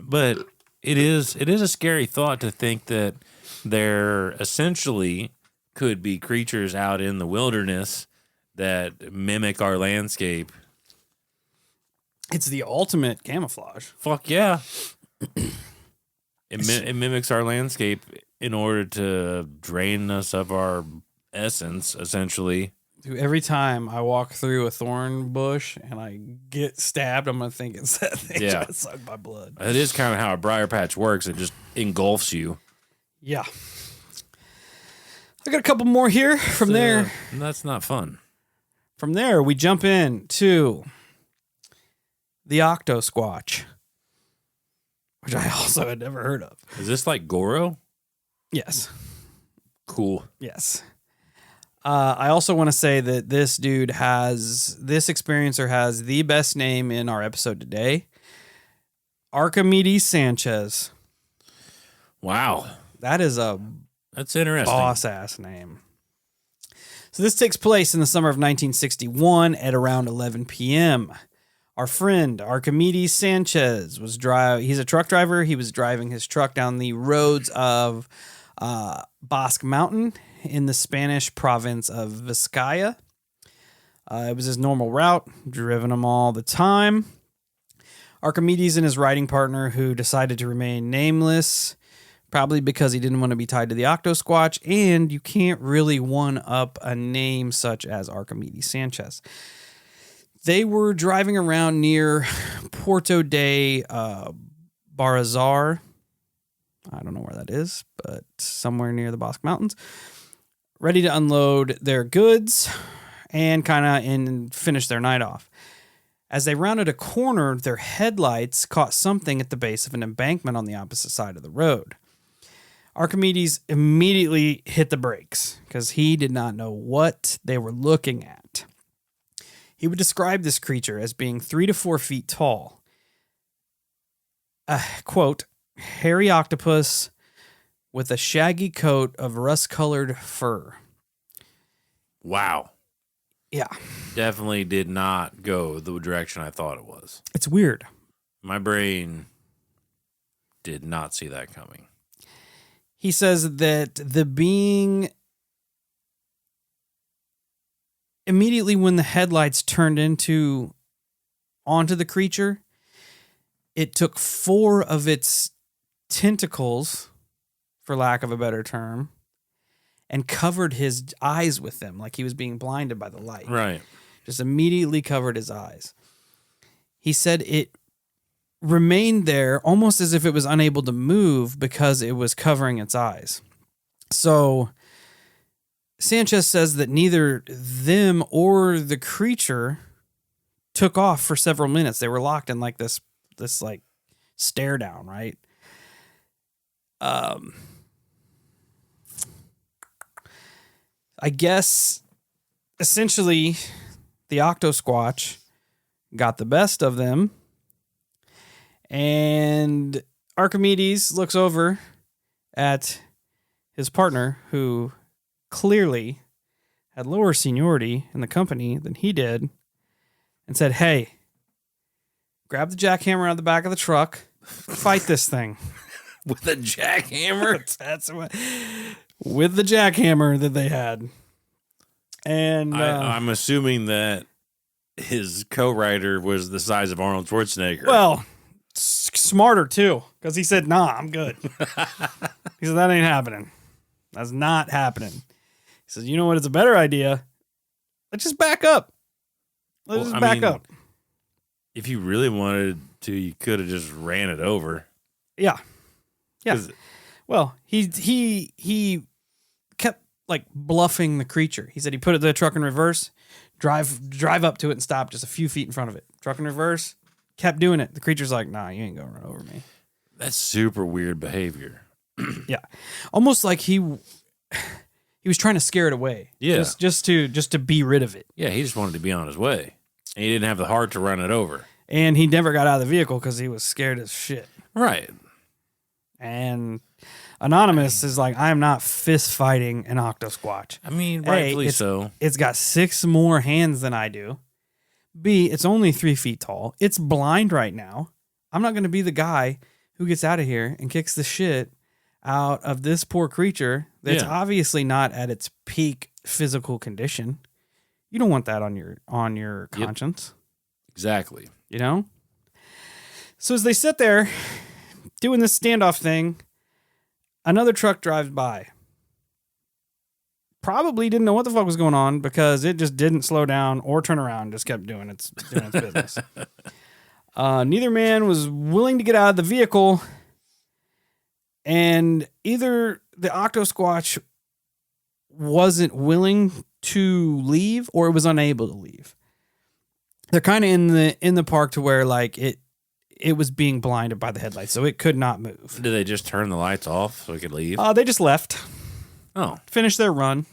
Speaker 2: But it is a scary thought to think that there essentially could be creatures out in the wilderness that mimic our landscape.
Speaker 1: It's the ultimate camouflage.
Speaker 2: Fuck yeah. It mimics our landscape in order to drain us of our essence, essentially.
Speaker 1: Dude, every time I walk through a thorn bush and I get stabbed, I'm going to think it's that thing trying to suck my blood.
Speaker 2: It is kind of how a briar patch works. It just engulfs you.
Speaker 1: Yeah. I got a couple more here. From there.
Speaker 2: That's not fun.
Speaker 1: From there, we jump in to the Octosquatch, which I also had never heard of.
Speaker 2: Is this like Goro?
Speaker 1: Yes.
Speaker 2: Cool.
Speaker 1: Yes. I also want to say that this experiencer has the best name in our episode today. Archimedes Sanchez.
Speaker 2: Wow.
Speaker 1: That's
Speaker 2: interesting.
Speaker 1: Boss-ass name. So this takes place in the summer of 1961 at around 11 p.m. Our friend Archimedes Sanchez he's a truck driver. He was driving his truck down the roads of Basque Mountain in the Spanish province of Vizcaya. It was his normal route, driven him all the time. Archimedes and his riding partner, who decided to remain nameless, probably because he didn't want to be tied to the Octosquatch, and you can't really one-up a name such as Archimedes Sanchez. They were driving around near Puerto de Barazar. I don't know where that is, but somewhere near the Basque Mountains. Ready to unload their goods and finish their night off. As they rounded a corner, their headlights caught something at the base of an embankment on the opposite side of the road. Archimedes immediately hit the brakes because he did not know what they were looking at. He would describe this creature as being 3 to 4 feet tall. Quote, hairy octopus with a shaggy coat of rust-colored fur.
Speaker 2: Wow.
Speaker 1: Yeah.
Speaker 2: Definitely did not go the direction I thought it was.
Speaker 1: It's weird.
Speaker 2: My brain did not see that coming.
Speaker 1: He says that the being immediately when the headlights turned onto the creature, it took 4 of its tentacles, for lack of a better term, and covered his eyes with them like he was being blinded by the light.
Speaker 2: Right.
Speaker 1: Just immediately covered his eyes. He said it remained there almost as if it was unable to move because it was covering its eyes. So Sanchez says that neither them or the creature took off for several minutes. They were locked in like this like stare down, right? I guess essentially the Octosquatch got the best of them, and Archimedes looks over at his partner, who clearly had lower seniority in the company than he did, and said, "Hey, grab the jackhammer out of the back of the truck, fight this thing."
Speaker 2: With a jackhammer?
Speaker 1: That's what, with the jackhammer that they had. And
Speaker 2: I'm assuming that his co-writer was the size of Arnold Schwarzenegger.
Speaker 1: Well, smarter too, because he said, "Nah, I'm good." He said, "That ain't happening. That's not happening." He says, "You know what? It's a better idea. Let's just back up. Let's just back up."
Speaker 2: If you really wanted to, you could have just ran it over.
Speaker 1: Yeah. Well, he kept like bluffing the creature. He said he put the truck in reverse, drive up to it and stop just a few feet in front of it. Truck in reverse, kept doing it. The creature's like, "Nah, you ain't gonna run over me."
Speaker 2: That's super weird behavior.
Speaker 1: Yeah, almost like he was trying to scare it away.
Speaker 2: Yeah,
Speaker 1: just to be rid of it.
Speaker 2: Yeah, he just wanted to be on his way, and he didn't have the heart to run it over.
Speaker 1: And he never got out of the vehicle because he was scared as shit.
Speaker 2: Right.
Speaker 1: And Anonymous is like, "I am not fist fighting an Octosquatch.
Speaker 2: I mean, rightfully so.
Speaker 1: It's got 6 more hands than I do. B, it's only 3 feet tall. It's blind right now. I'm not going to be the guy who gets out of here and kicks the shit out of this poor creature that's obviously not at its peak physical condition. You don't want that on your conscience."
Speaker 2: Exactly.
Speaker 1: You know? So as they sit there doing this standoff thing, another truck drives by. Probably didn't know what the fuck was going on because it just didn't slow down or turn around, just kept doing its business. Neither man was willing to get out of the vehicle, and either the Octosquatch wasn't willing to leave or it was unable to leave. They're kind of in the park to where like it was being blinded by the headlights, so it could not move.
Speaker 2: Did they just turn the lights off so it could leave?
Speaker 1: They just left.
Speaker 2: Oh.
Speaker 1: Finished their run.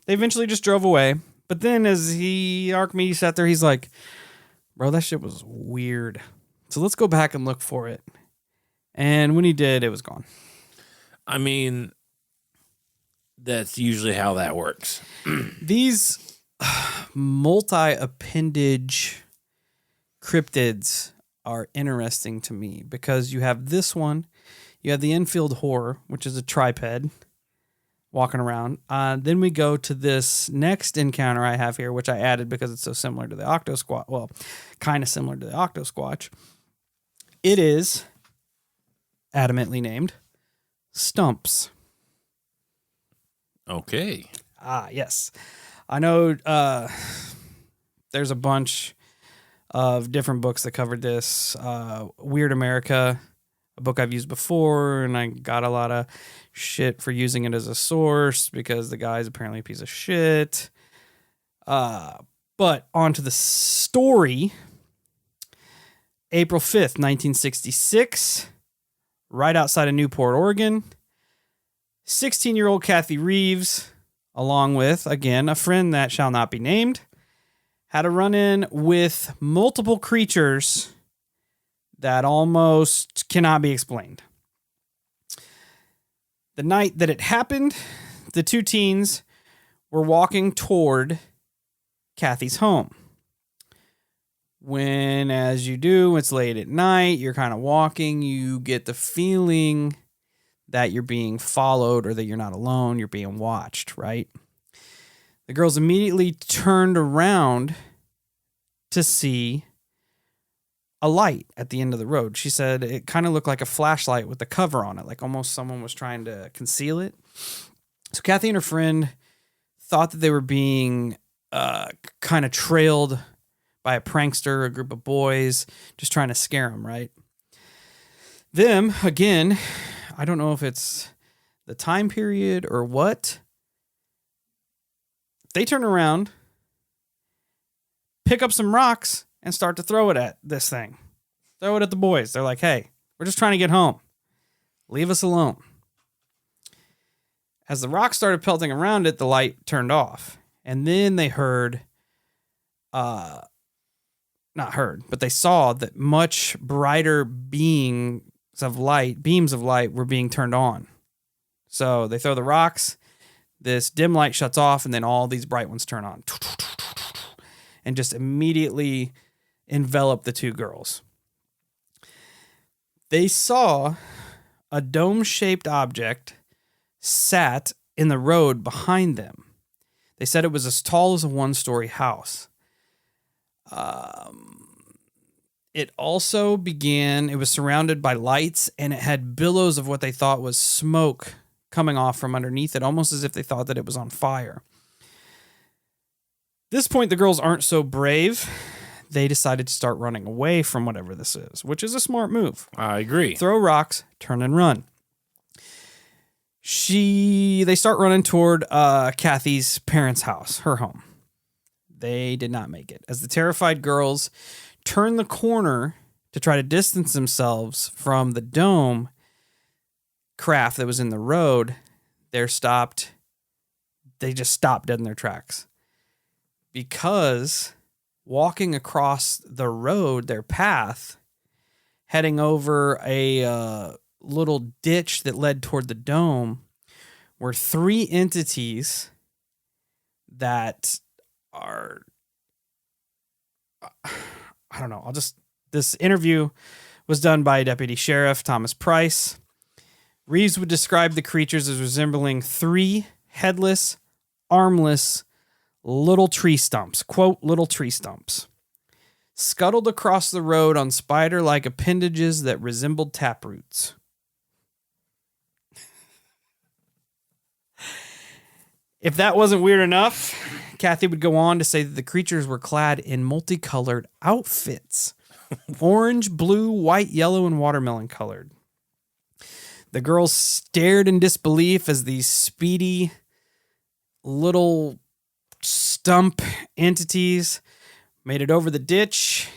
Speaker 1: They eventually just drove away. But then as Archimedes sat there, he's like, "Bro, that shit was weird. So let's go back and look for it." And when he did, it was gone.
Speaker 2: I mean, that's usually how that works.
Speaker 1: These multi-appendage cryptids are interesting to me because you have this one, you have the Enfield Horror, which is a triped walking around. Then we go to this next encounter I have here, which I added because it's so similar to the Octosquatch. Well, kind of similar to the Octosquatch. It is adamantly named Stumps.
Speaker 2: Okay.
Speaker 1: Yes. I know there's a bunch of different books that covered this. Weird America, a book I've used before, and I got a lot of shit for using it as a source because the guy's apparently a piece of shit. But on to the story. April 5th, 1966, right outside of Newport, Oregon. 16-year-old Kathy Reeves, along with, again, a friend that shall not be named, had a run-in with multiple creatures that almost cannot be explained. The night that it happened, the 2 teens were walking toward Kathy's home. When, as you do, it's late at night, you're kind of walking, you get the feeling that you're being followed or that you're not alone, you're being watched, right? The girls immediately turned around to see a light at the end of the road. She said it kind of looked like a flashlight with a cover on it, like almost someone was trying to conceal it. So Kathy and her friend thought that they were being kind of trailed by a prankster, a group of boys, just trying to scare them, right? Them, again, I don't know if it's the time period or what. They turn around, pick up some rocks, and start to throw it at this thing. Throw it at the boys. They're like, hey, we're just trying to get home. Leave us alone. As the rocks started pelting around it, the light turned off. And then they heard, not heard, but they saw that much brighter beams of light were being turned on. So they throw the rocks, this dim light shuts off, and then all these bright ones turn on. And just immediately envelop the two girls. They saw a dome-shaped object sat in the road behind them. They said it was as tall as a one-story house. It also it was surrounded by lights, and it had billows of what they thought was smoke coming off from underneath it, almost as if they thought that it was on fire. At this point, the girls aren't so brave. They decided to start running away from whatever this is, which is a smart move.
Speaker 2: I agree.
Speaker 1: Throw rocks, turn and run. They start running toward Kathy's parents' house, her home. They did not make it. As the terrified girls turn the corner to try to distance themselves from the dome craft that was in the road, they just stopped dead in their tracks. Because walking across the road, their path, heading over a little ditch that led toward the dome, were three entities that are, I don't know. This interview was done by Deputy Sheriff Thomas Price. Reeves would describe the creatures as resembling three headless, armless, little tree stumps, quote, little tree stumps, scuttled across the road on spider-like appendages that resembled taproots. If that wasn't weird enough, Kathy would go on to say that the creatures were clad in multicolored outfits. Orange, blue, white, yellow, and watermelon colored. The girls stared in disbelief as these speedy little stump entities made it over the ditch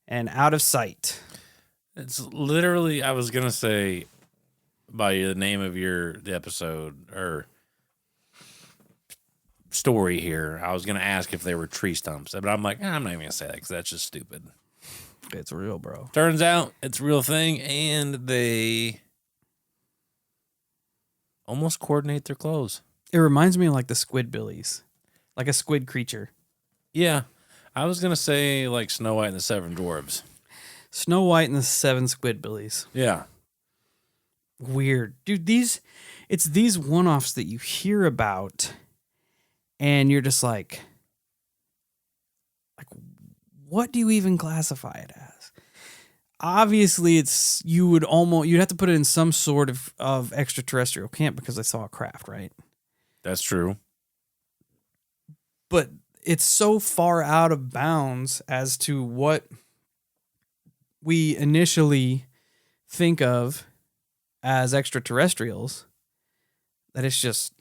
Speaker 1: and out of sight.
Speaker 2: It's literally, I was going to say by the name of the episode or story here, I was going to ask if they were tree stumps, but I'm like, I'm not even going to say that because that's just stupid.
Speaker 1: It's real, bro.
Speaker 2: Turns out it's a real thing, and they almost coordinate their clothes.
Speaker 1: It reminds me of like the Squidbillies, like a squid creature.
Speaker 2: Yeah. I was going to say like Snow White and the Seven Dwarves.
Speaker 1: Snow White and the Seven Squidbillies.
Speaker 2: Yeah.
Speaker 1: Weird. Dude, it's these one-offs that you hear about and you're just like, what do you even classify it as? Obviously, you'd have to put it in some sort of extraterrestrial camp because they saw a craft, right?
Speaker 2: That's true.
Speaker 1: But it's so far out of bounds as to what we initially think of as extraterrestrials that it's just,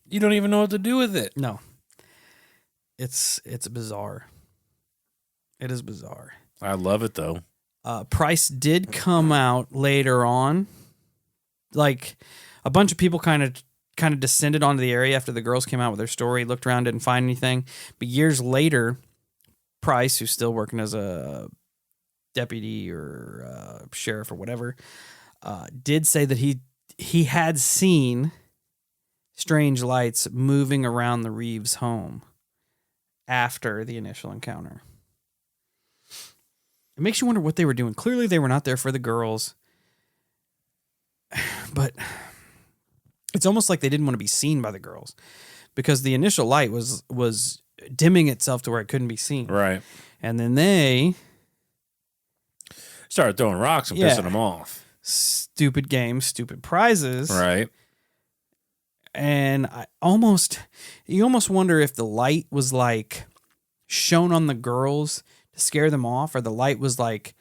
Speaker 2: you don't even know what to do with it.
Speaker 1: No. It's bizarre. It is bizarre.
Speaker 2: I love it though.
Speaker 1: Price did come out later on. Like a bunch of people kind of descended onto the area after the girls came out with their story, looked around, didn't find anything. But years later, Price, who's still working as a deputy or sheriff or whatever, did say that he had seen strange lights moving around the Reeves home after the initial encounter. It makes you wonder what they were doing. Clearly, they were not there for the girls. But it's almost like they didn't want to be seen by the girls. because the initial light was dimming itself to where it couldn't be seen.
Speaker 2: Right.
Speaker 1: And then they
Speaker 2: started throwing rocks and pissing them off.
Speaker 1: Stupid games, stupid prizes.
Speaker 2: Right.
Speaker 1: And you almost wonder if the light was like shown on the girls to scare them off, or the light was like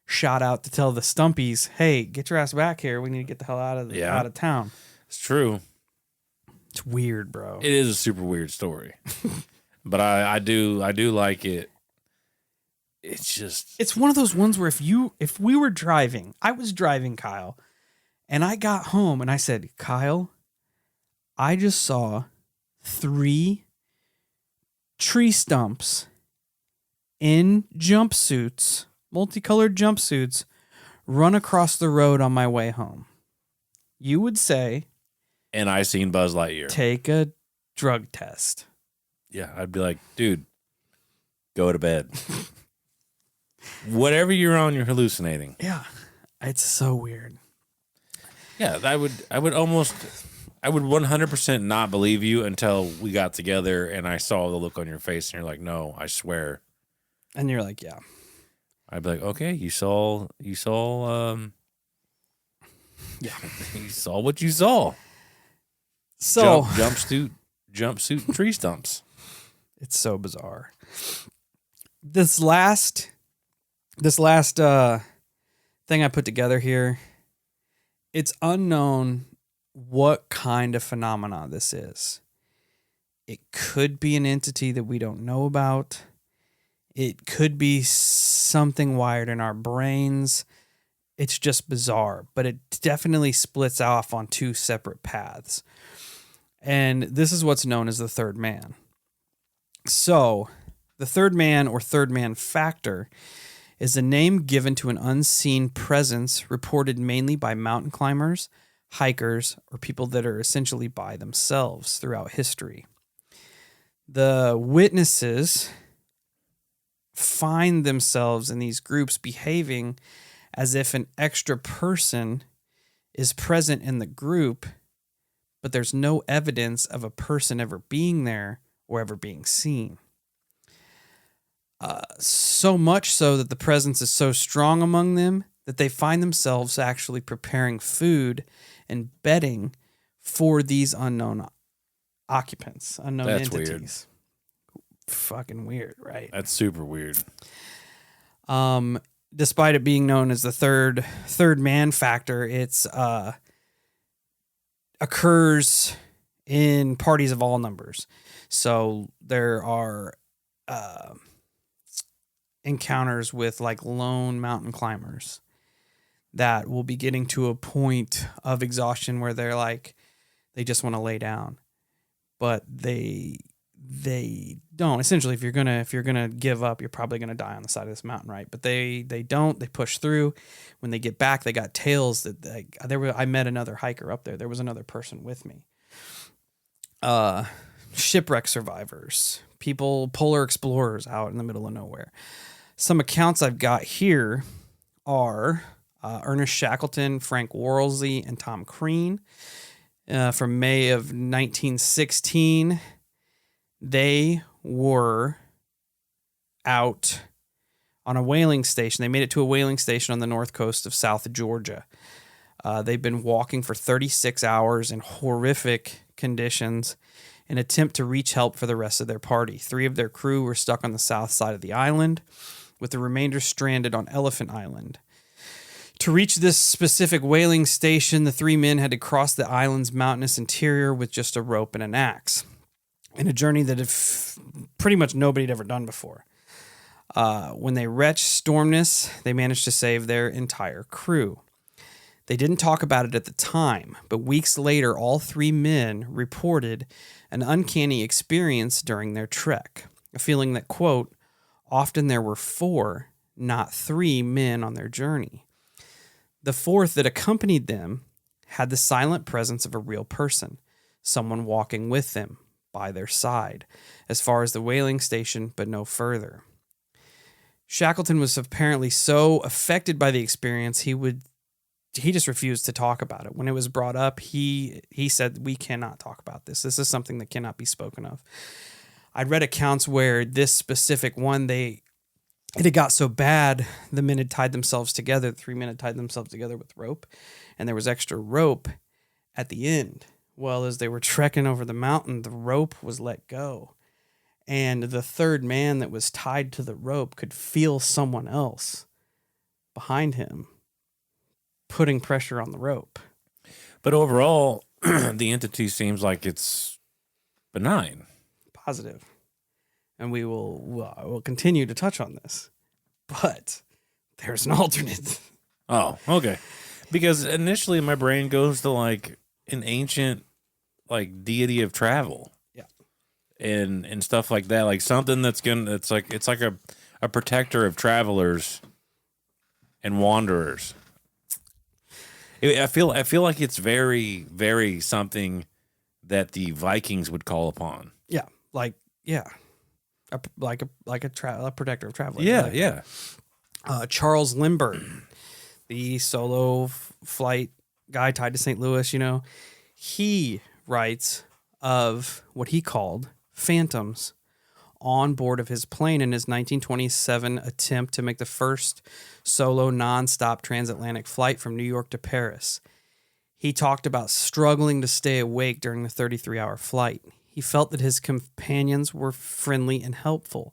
Speaker 1: shot out to tell the Stumpies, hey, get your ass back here. We need to get the hell out of town.
Speaker 2: It's true.
Speaker 1: It's weird, bro.
Speaker 2: It is a super weird story. But I do like it. It's
Speaker 1: one of those ones where if we were driving, I was driving, Kyle, and I got home and I said, Kyle, I just saw 3 tree stumps in jumpsuits, multicolored jumpsuits, run across the road on my way home. You would say,
Speaker 2: and I seen Buzz Lightyear.
Speaker 1: Take a drug test.
Speaker 2: Yeah, I'd be like, dude, go to bed. Whatever you're on, you're hallucinating.
Speaker 1: Yeah, it's so weird.
Speaker 2: Yeah, I would 100% not believe you until we got together and I saw the look on your face and you're like, no, I swear.
Speaker 1: And you're like, yeah.
Speaker 2: I'd be like, okay, you saw, yeah, you saw what you saw.
Speaker 1: So
Speaker 2: jumpsuit tree stumps.
Speaker 1: It's so bizarre. This last thing I put together here, it's unknown what kind of phenomena this is. It could be an entity that we don't know about. It could be something wired in our brains. It's just bizarre, but it definitely splits off on 2 separate paths. And this is what's known as the third man. So, the third man or third man factor is a name given to an unseen presence reported mainly by mountain climbers, hikers, or people that are essentially by themselves throughout history. The witnesses find themselves in these groups behaving as if an extra person is present in the group, but there's no evidence of a person ever being there or ever being seen. So much so that the presence is so strong among them that they find themselves actually preparing food and bedding for these unknown occupants, unknown
Speaker 2: That's
Speaker 1: entities. Weird. Fucking weird, right?
Speaker 2: That's super weird.
Speaker 1: Despite it being known as the third man factor, it's occurs in parties of all numbers. So there are encounters with like lone mountain climbers that will be getting to a point of exhaustion where they're like, they just want to lay down, but they don't. Essentially, if you're gonna give up, you're probably gonna die on the side of this mountain, right? But they don't. They push through. When they get back, they got tales that I met another hiker up there. There was another person with me. Shipwreck survivors, polar explorers out in the middle of nowhere. Some accounts I've got here are Ernest Shackleton, Frank Worsley, and Tom Crean from May of 1916. They were out on a whaling station. They made it to a whaling station on the north coast of South Georgia. They've been walking for 36 hours in horrific conditions in an attempt to reach help for the rest of their party. 3 of their crew were stuck on the south side of the island, with the remainder stranded on Elephant Island. To reach this specific whaling station, the 3 men had to cross the island's mountainous interior with just a rope and an axe, in a journey that pretty much nobody had ever done before. When they reached Stormness, they managed to save their entire crew. They didn't talk about it at the time, but weeks later, all 3 men reported an uncanny experience during their trek, a feeling that, quote, often there were 4, not 3 men on their journey. The 4th that accompanied them had the silent presence of a real person, someone walking with them, by their side, as far as the whaling station, but no further. Shackleton was apparently so affected by the experience, he would he just refused to talk about it. When it was brought up, he said, we cannot talk about this. This is something that cannot be spoken of. I'd read accounts where this specific one, it had got so bad, the men had tied themselves together, the 3 men had tied themselves together with rope, and there was extra rope at the end. Well, as they were trekking over the mountain, the rope was let go. And the third man that was tied to the rope could feel someone else behind him putting pressure on the rope.
Speaker 2: But overall, the entity seems like it's benign.
Speaker 1: Positive. And we'll continue to touch on this. But there's an alternate.
Speaker 2: Oh, okay. Because initially my brain goes to like an ancient like deity of travel.
Speaker 1: Yeah.
Speaker 2: And stuff like that. Like something it's like a protector of travelers and wanderers. I feel like it's very, very something that the Vikings would call upon.
Speaker 1: Yeah. A protector of travelers.
Speaker 2: Yeah.
Speaker 1: Charles Lindbergh, the solo flight guy tied to St. Louis, he writes of what he called phantoms on board of his plane in his 1927 attempt to make the first solo nonstop transatlantic flight from New York to Paris. He talked about struggling to stay awake during the 33-hour flight. He felt that his companions were friendly and helpful.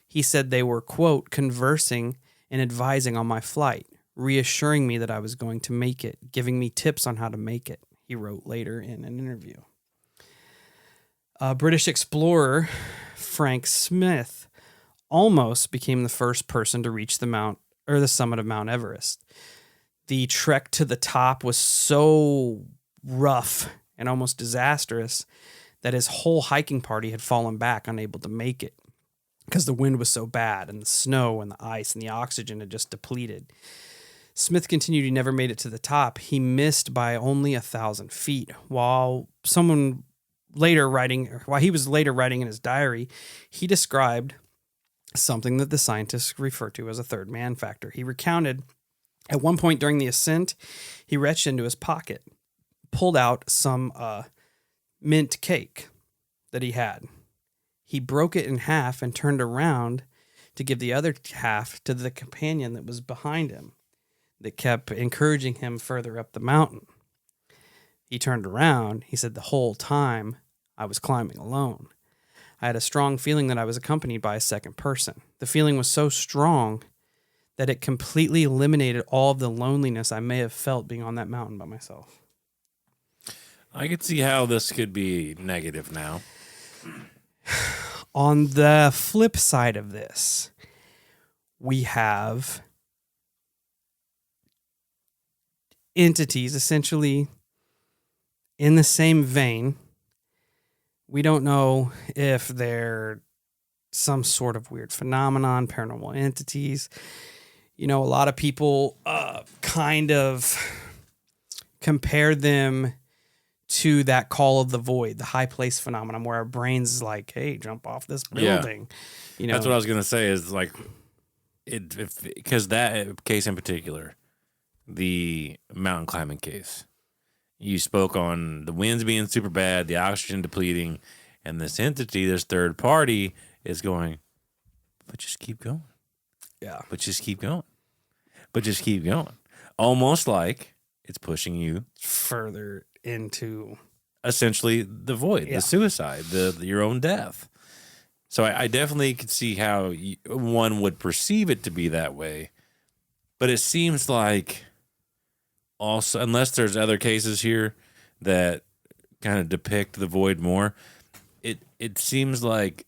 Speaker 1: He said they were, quote, conversing and advising on my flight, reassuring me that I was going to make it, giving me tips on how to make it, he wrote later in an interview. British explorer Frank Smith almost became the first person to reach the summit of Mount Everest. The trek to the top was so rough and almost disastrous that his whole hiking party had fallen back, unable to make it because the wind was so bad and the snow and the ice and the oxygen had just depleted. Smith continued he never made it to the top. He missed by only 1,000 feet. While he was later writing in his diary, he described something that the scientists refer to as a third man factor. He recounted at one point during the ascent, he reached into his pocket, pulled out some mint cake that he had. He broke it in half and turned around to give the other half to the companion that was behind him that kept encouraging him further up the mountain. He turned around. He said, the whole time I was climbing alone. I had a strong feeling that I was accompanied by a second person. The feeling was so strong that it completely eliminated all of the loneliness I may have felt being on that mountain by myself.
Speaker 2: I could see how this could be negative now.
Speaker 1: On the flip side of this, we have entities essentially in the same vein. We don't know if they're some sort of weird phenomenon, paranormal entities. A lot of people kind of compare them to that call of the void, the high place phenomenon, where our brains is like, hey, jump off this building.
Speaker 2: Yeah. That's what I was going to say is like, because that case in particular, the mountain climbing case, you spoke on the winds being super bad, the oxygen depleting, and this entity, this third party is going, but just keep going.
Speaker 1: Yeah.
Speaker 2: But just keep going. But just keep going. Almost like it's pushing you
Speaker 1: further into
Speaker 2: essentially the void, the suicide, your own death. So I definitely could see how one would perceive it to be that way. But it seems like also, unless there's other cases here that kind of depict the void more, it seems like,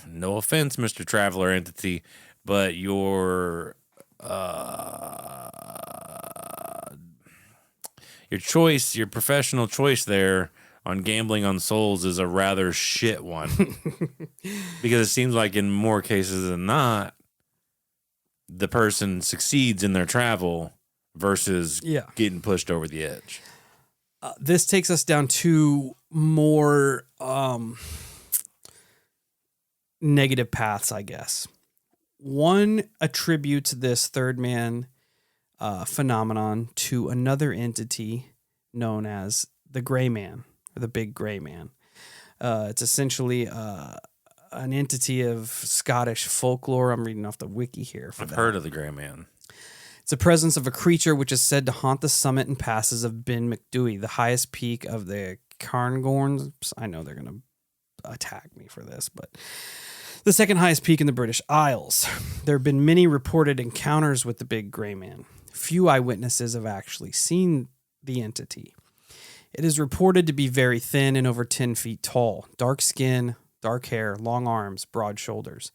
Speaker 2: no offense, Mr. Traveler Entity, but your choice, your professional choice there on gambling on souls is a rather shit one. Because it seems like in more cases than not, the person succeeds in their travel versus getting pushed over the edge.
Speaker 1: This takes us down to more negative paths, I guess. One attributes this third man phenomenon to another entity known as the Gray Man, or the Big Gray Man. It's essentially an entity of Scottish folklore. I'm reading off the wiki here.
Speaker 2: I've heard of the Gray Man.
Speaker 1: It's the presence of a creature which is said to haunt the summit and passes of Ben Macdui, the highest peak of the Cairngorms. I know they're going to attack me for this, but the second highest peak in the British Isles. There have been many reported encounters with the Big Gray Man. Few eyewitnesses have actually seen the entity. It is reported to be very thin and over 10 feet tall, dark skin, dark hair, long arms, broad shoulders.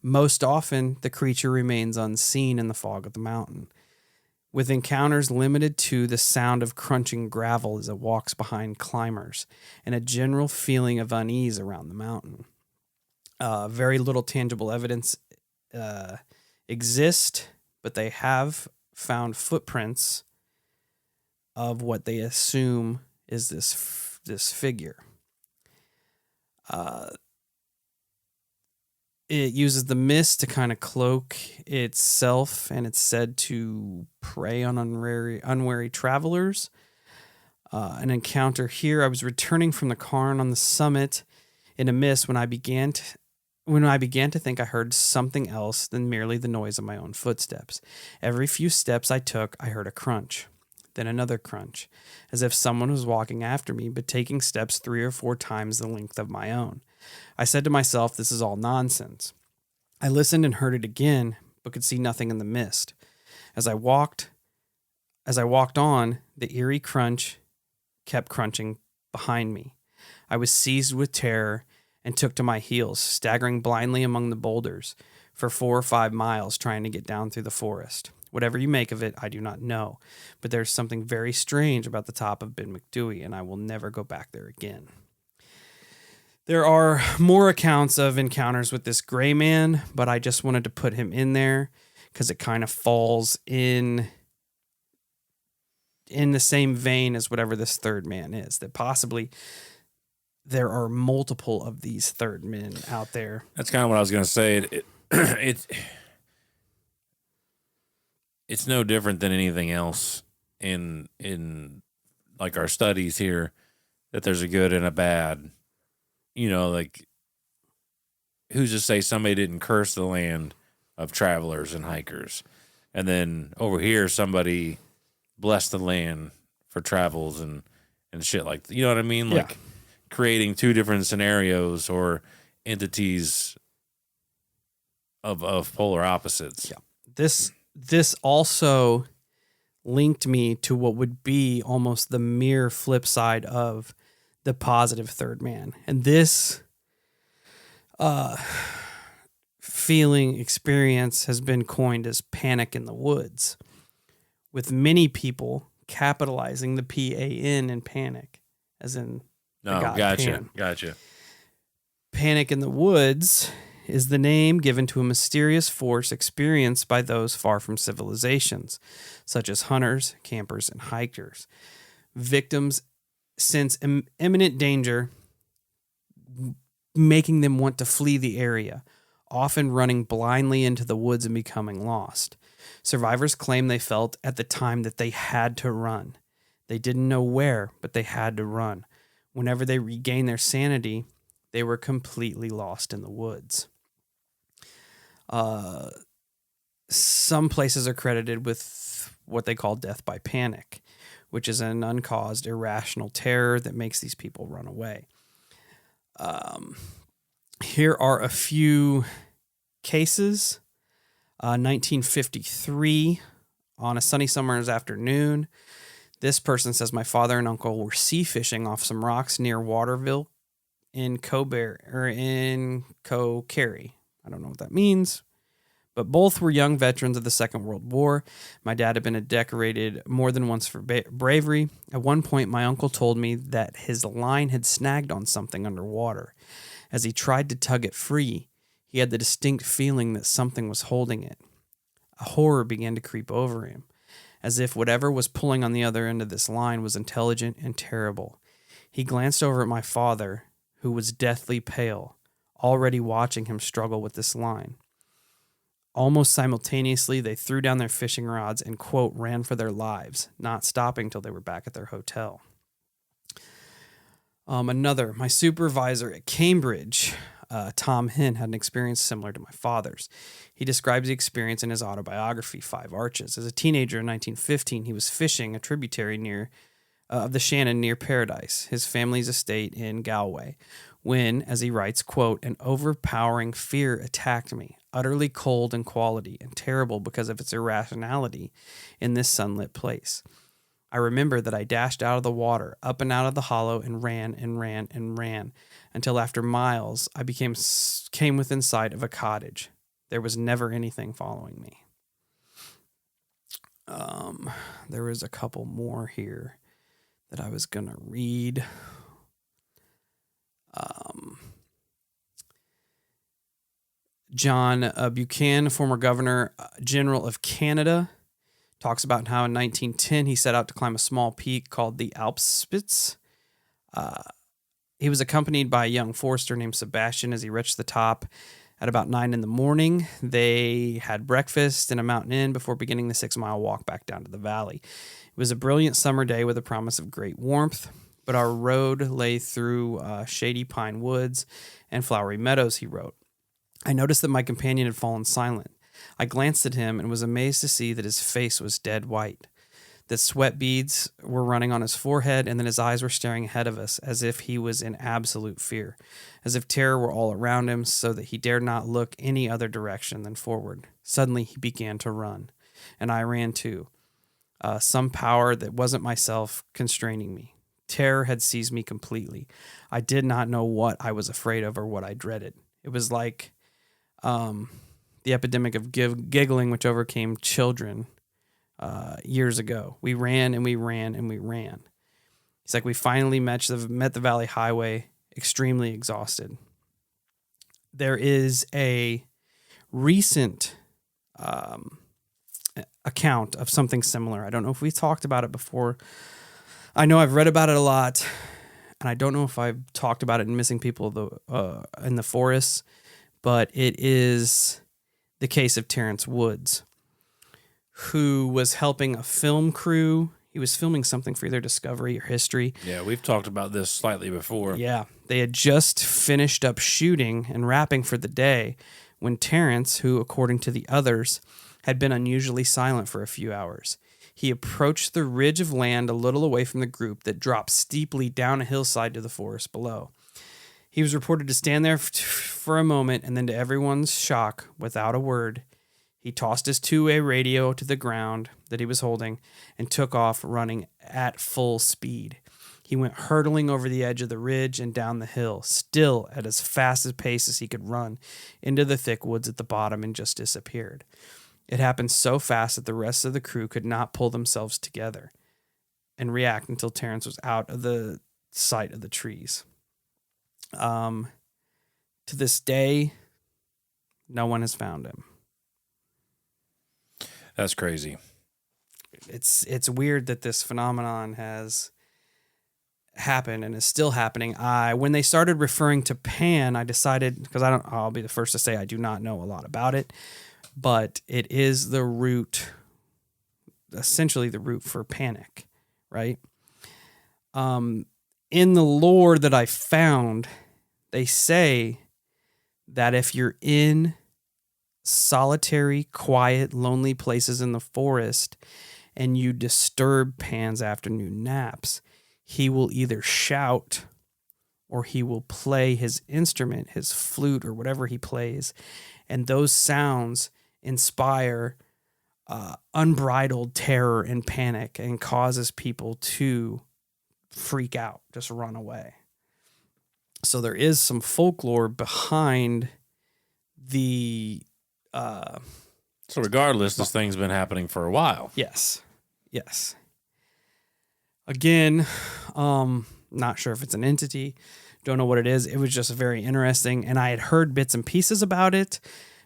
Speaker 1: Most often, the creature remains unseen in the fog of the mountain, with encounters limited to the sound of crunching gravel as it walks behind climbers and a general feeling of unease around the mountain. Very little tangible evidence exists, but they have found footprints of what they assume is this figure. It uses the mist to kind of cloak itself, and it's said to prey on unwary travelers. An encounter here. I was returning from the cairn on the summit in a mist when I began to think I heard something else than merely the noise of my own footsteps. Every few steps I took, I heard a crunch, then another crunch, as if someone was walking after me, but taking steps 3 or 4 times the length of my own. I said to myself, this is all nonsense. I listened and heard it again, but could see nothing in the mist. As I walked on, the eerie crunch kept crunching behind me. I was seized with terror and took to my heels, staggering blindly among the boulders for 4 or 5 miles, trying to get down through the forest. Whatever you make of it, I do not know, but there's something very strange about the top of Ben Macdui, and I will never go back there again. There are more accounts of encounters with this Gray Man, but I just wanted to put him in there because it kind of falls in the same vein as whatever this third man is, that possibly there are multiple of these third men out there.
Speaker 2: That's kind of what I was going to say. It's no different than anything else in like our studies here, that there's a good and a bad. You know, like, who's to say somebody didn't curse the land of travelers and hikers, and then over here somebody blessed the land for travels and shit like, you know what I mean? Like, yeah. Creating 2 different scenarios or entities of polar opposites.
Speaker 1: Yeah. This also linked me to what would be almost the mere flip side of the positive third man. And this experience has been coined as panic in the woods, with many people capitalizing the PAN in panic, as in
Speaker 2: Gotcha.
Speaker 1: Panic in the woods is the name given to a mysterious force experienced by those far from civilizations, such as hunters, campers, and hikers. Victims sense imminent danger, making them want to flee the area, often running blindly into the woods and becoming lost. Survivors claim they felt at the time that they had to run. They didn't know where, but they had to run. Whenever they regained their sanity, they were completely lost in the woods. Some places are credited with what they call death by panic, which is an uncaused, irrational terror that makes these people run away. Here are a few cases. 1953, on a sunny summer's afternoon, this person says, my father and uncle were sea fishing off some rocks near Waterville in Cokerry. I don't know what that means. But both were young veterans of the Second World War. My dad had been decorated more than once for bravery. At one point, my uncle told me that his line had snagged on something underwater. As he tried to tug it free, he had the distinct feeling that something was holding it. A horror began to creep over him, as if whatever was pulling on the other end of this line was intelligent and terrible. He glanced over at my father, who was deathly pale, already watching him struggle with this line. Almost simultaneously, they threw down their fishing rods and, quote, ran for their lives, not stopping till they were back at their hotel. My supervisor at Cambridge, Tom Hinn, had an experience similar to my father's. He describes the experience in his autobiography, Five Arches. As a teenager in 1915, he was fishing a tributary of the Shannon near Paradise, his family's estate in Galway, when, as he writes, quote, an overpowering fear attacked me, utterly cold in quality and terrible because of its irrationality in this sunlit place. I remember that I dashed out of the water, up and out of the hollow, and ran and ran and ran, until after miles I came within sight of a cottage. There was never anything following me. There was a couple more here that I was going to read. John Buchanan, former Governor General of Canada, talks about how in 1910 he set out to climb a small peak called the Alpspitz. He was accompanied by a young forester named Sebastian as he reached the top at about 9 a.m. They had breakfast in a mountain inn before beginning the 6-mile walk back down to the valley. It was a brilliant summer day with a promise of great warmth, but our road lay through shady pine woods and flowery meadows, he wrote. I noticed that my companion had fallen silent. I glanced at him and was amazed to see that his face was dead white, that sweat beads were running on his forehead, and that his eyes were staring ahead of us as if he was in absolute fear, as if terror were all around him so that he dared not look any other direction than forward. Suddenly he began to run, and I ran too, some power that wasn't myself constraining me. Terror had seized me completely. I did not know what I was afraid of or what I dreaded. It was like the epidemic of giggling which overcame children years ago. We ran and we ran and we ran. It's like we finally met the Valley Highway, extremely exhausted. There is a recent account of something similar. I don't know if we've talked about it before. I know I've read about it a lot, and I don't know if I've talked about it in Missing People in the Forests, but it is the case of Terrence Woods, who was helping a film crew. He was filming something for either Discovery or History.
Speaker 2: Yeah, we've talked about this slightly before.
Speaker 1: Yeah, they had just finished up shooting and wrapping for the day when Terrence, who, according to the others, had been unusually silent for a few hours. He approached the ridge of land a little away from the group that dropped steeply down a hillside to the forest below. He was reported to stand there for a moment, and then to everyone's shock, without a word, he tossed his two-way radio to the ground that he was holding and took off running at full speed. He went hurtling over the edge of the ridge and down the hill, still at as fast a pace as he could run, into the thick woods at the bottom and just disappeared. It happened so fast that the rest of the crew could not pull themselves together and react until Terrence was out of the sight of the trees. To this day, no one has found him.
Speaker 2: That's crazy.
Speaker 1: It's weird that this phenomenon has happened and is still happening. When they started referring to Pan, I decided, because I'll be the first to say I do not know a lot about it, but it is the root, essentially the root for panic, right? In the lore that I found, they say that if you're in solitary, quiet, lonely places in the forest and you disturb Pan's afternoon naps, he will either shout or he will play his instrument, his flute or whatever he plays, and those sounds inspire unbridled terror and panic and causes people to freak out, just run away. So there is some folklore behind the
Speaker 2: So regardless, this thing's been happening for a while.
Speaker 1: Yes. Again, not sure if it's an entity. Don't know what it is. It was just very interesting, and I had heard bits and pieces about it,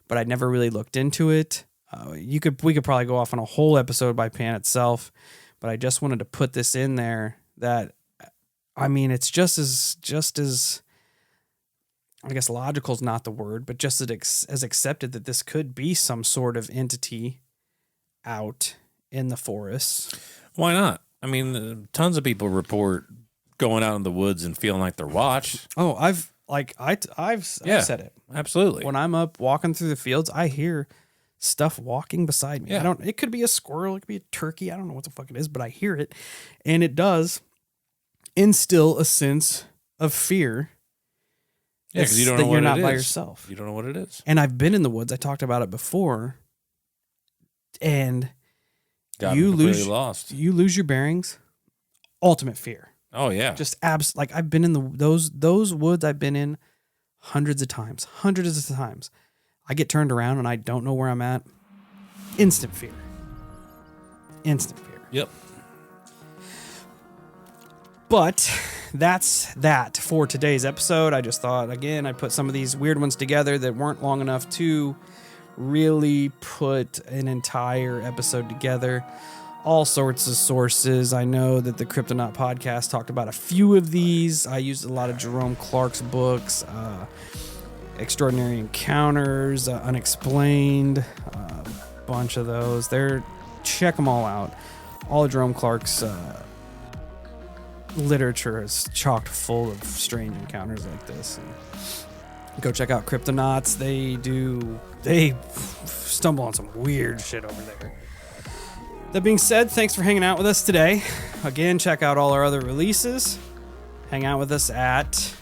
Speaker 1: but I'd never really looked into it. We could probably go off on a whole episode by Pan itself, but I just wanted to put this in there that, I mean, it's just as I guess logical is not the word, but just as accepted that this could be some sort of entity out in the forest.
Speaker 2: Why not? I mean, tons of people report going out in the woods and feeling like they're watched.
Speaker 1: Oh, I've said it.
Speaker 2: Absolutely.
Speaker 1: When I'm up walking through the fields, I hear stuff walking beside me.
Speaker 2: Yeah.
Speaker 1: It could be a squirrel, it could be a turkey. I don't know what the fuck it is, but I hear it. And it does instill a sense of fear.
Speaker 2: Yeah, because you don't know what
Speaker 1: you're
Speaker 2: it
Speaker 1: not
Speaker 2: is.
Speaker 1: by yourself.
Speaker 2: You don't know what it is.
Speaker 1: And I've been in the woods. I talked about it before. And you lose your bearings. Ultimate fear.
Speaker 2: Oh yeah.
Speaker 1: Just like I've been in those woods I've been in hundreds of times. I get turned around and I don't know where I'm at. Instant fear.
Speaker 2: Yep.
Speaker 1: But that's that for today's episode. I just thought, again, I put some of these weird ones together that weren't long enough to really put an entire episode together. All sorts of sources. I know that the Cryptonaut podcast talked about a few of these. I used a lot of Jerome Clark's books, Extraordinary Encounters, Unexplained, a bunch of those. Check them all out. All of Jerome Clark's literature is chocked full of strange encounters like this. And go check out Cryptonauts. They stumble on some weird shit over there. That being said, thanks for hanging out with us today. Again, check out all our other releases. Hang out with us at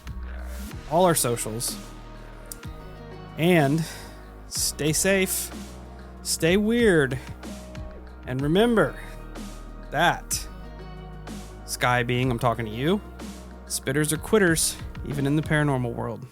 Speaker 1: all our socials. And stay safe, stay weird, and remember that Sky being, I'm talking to you, spitters are quitters, even in the paranormal world.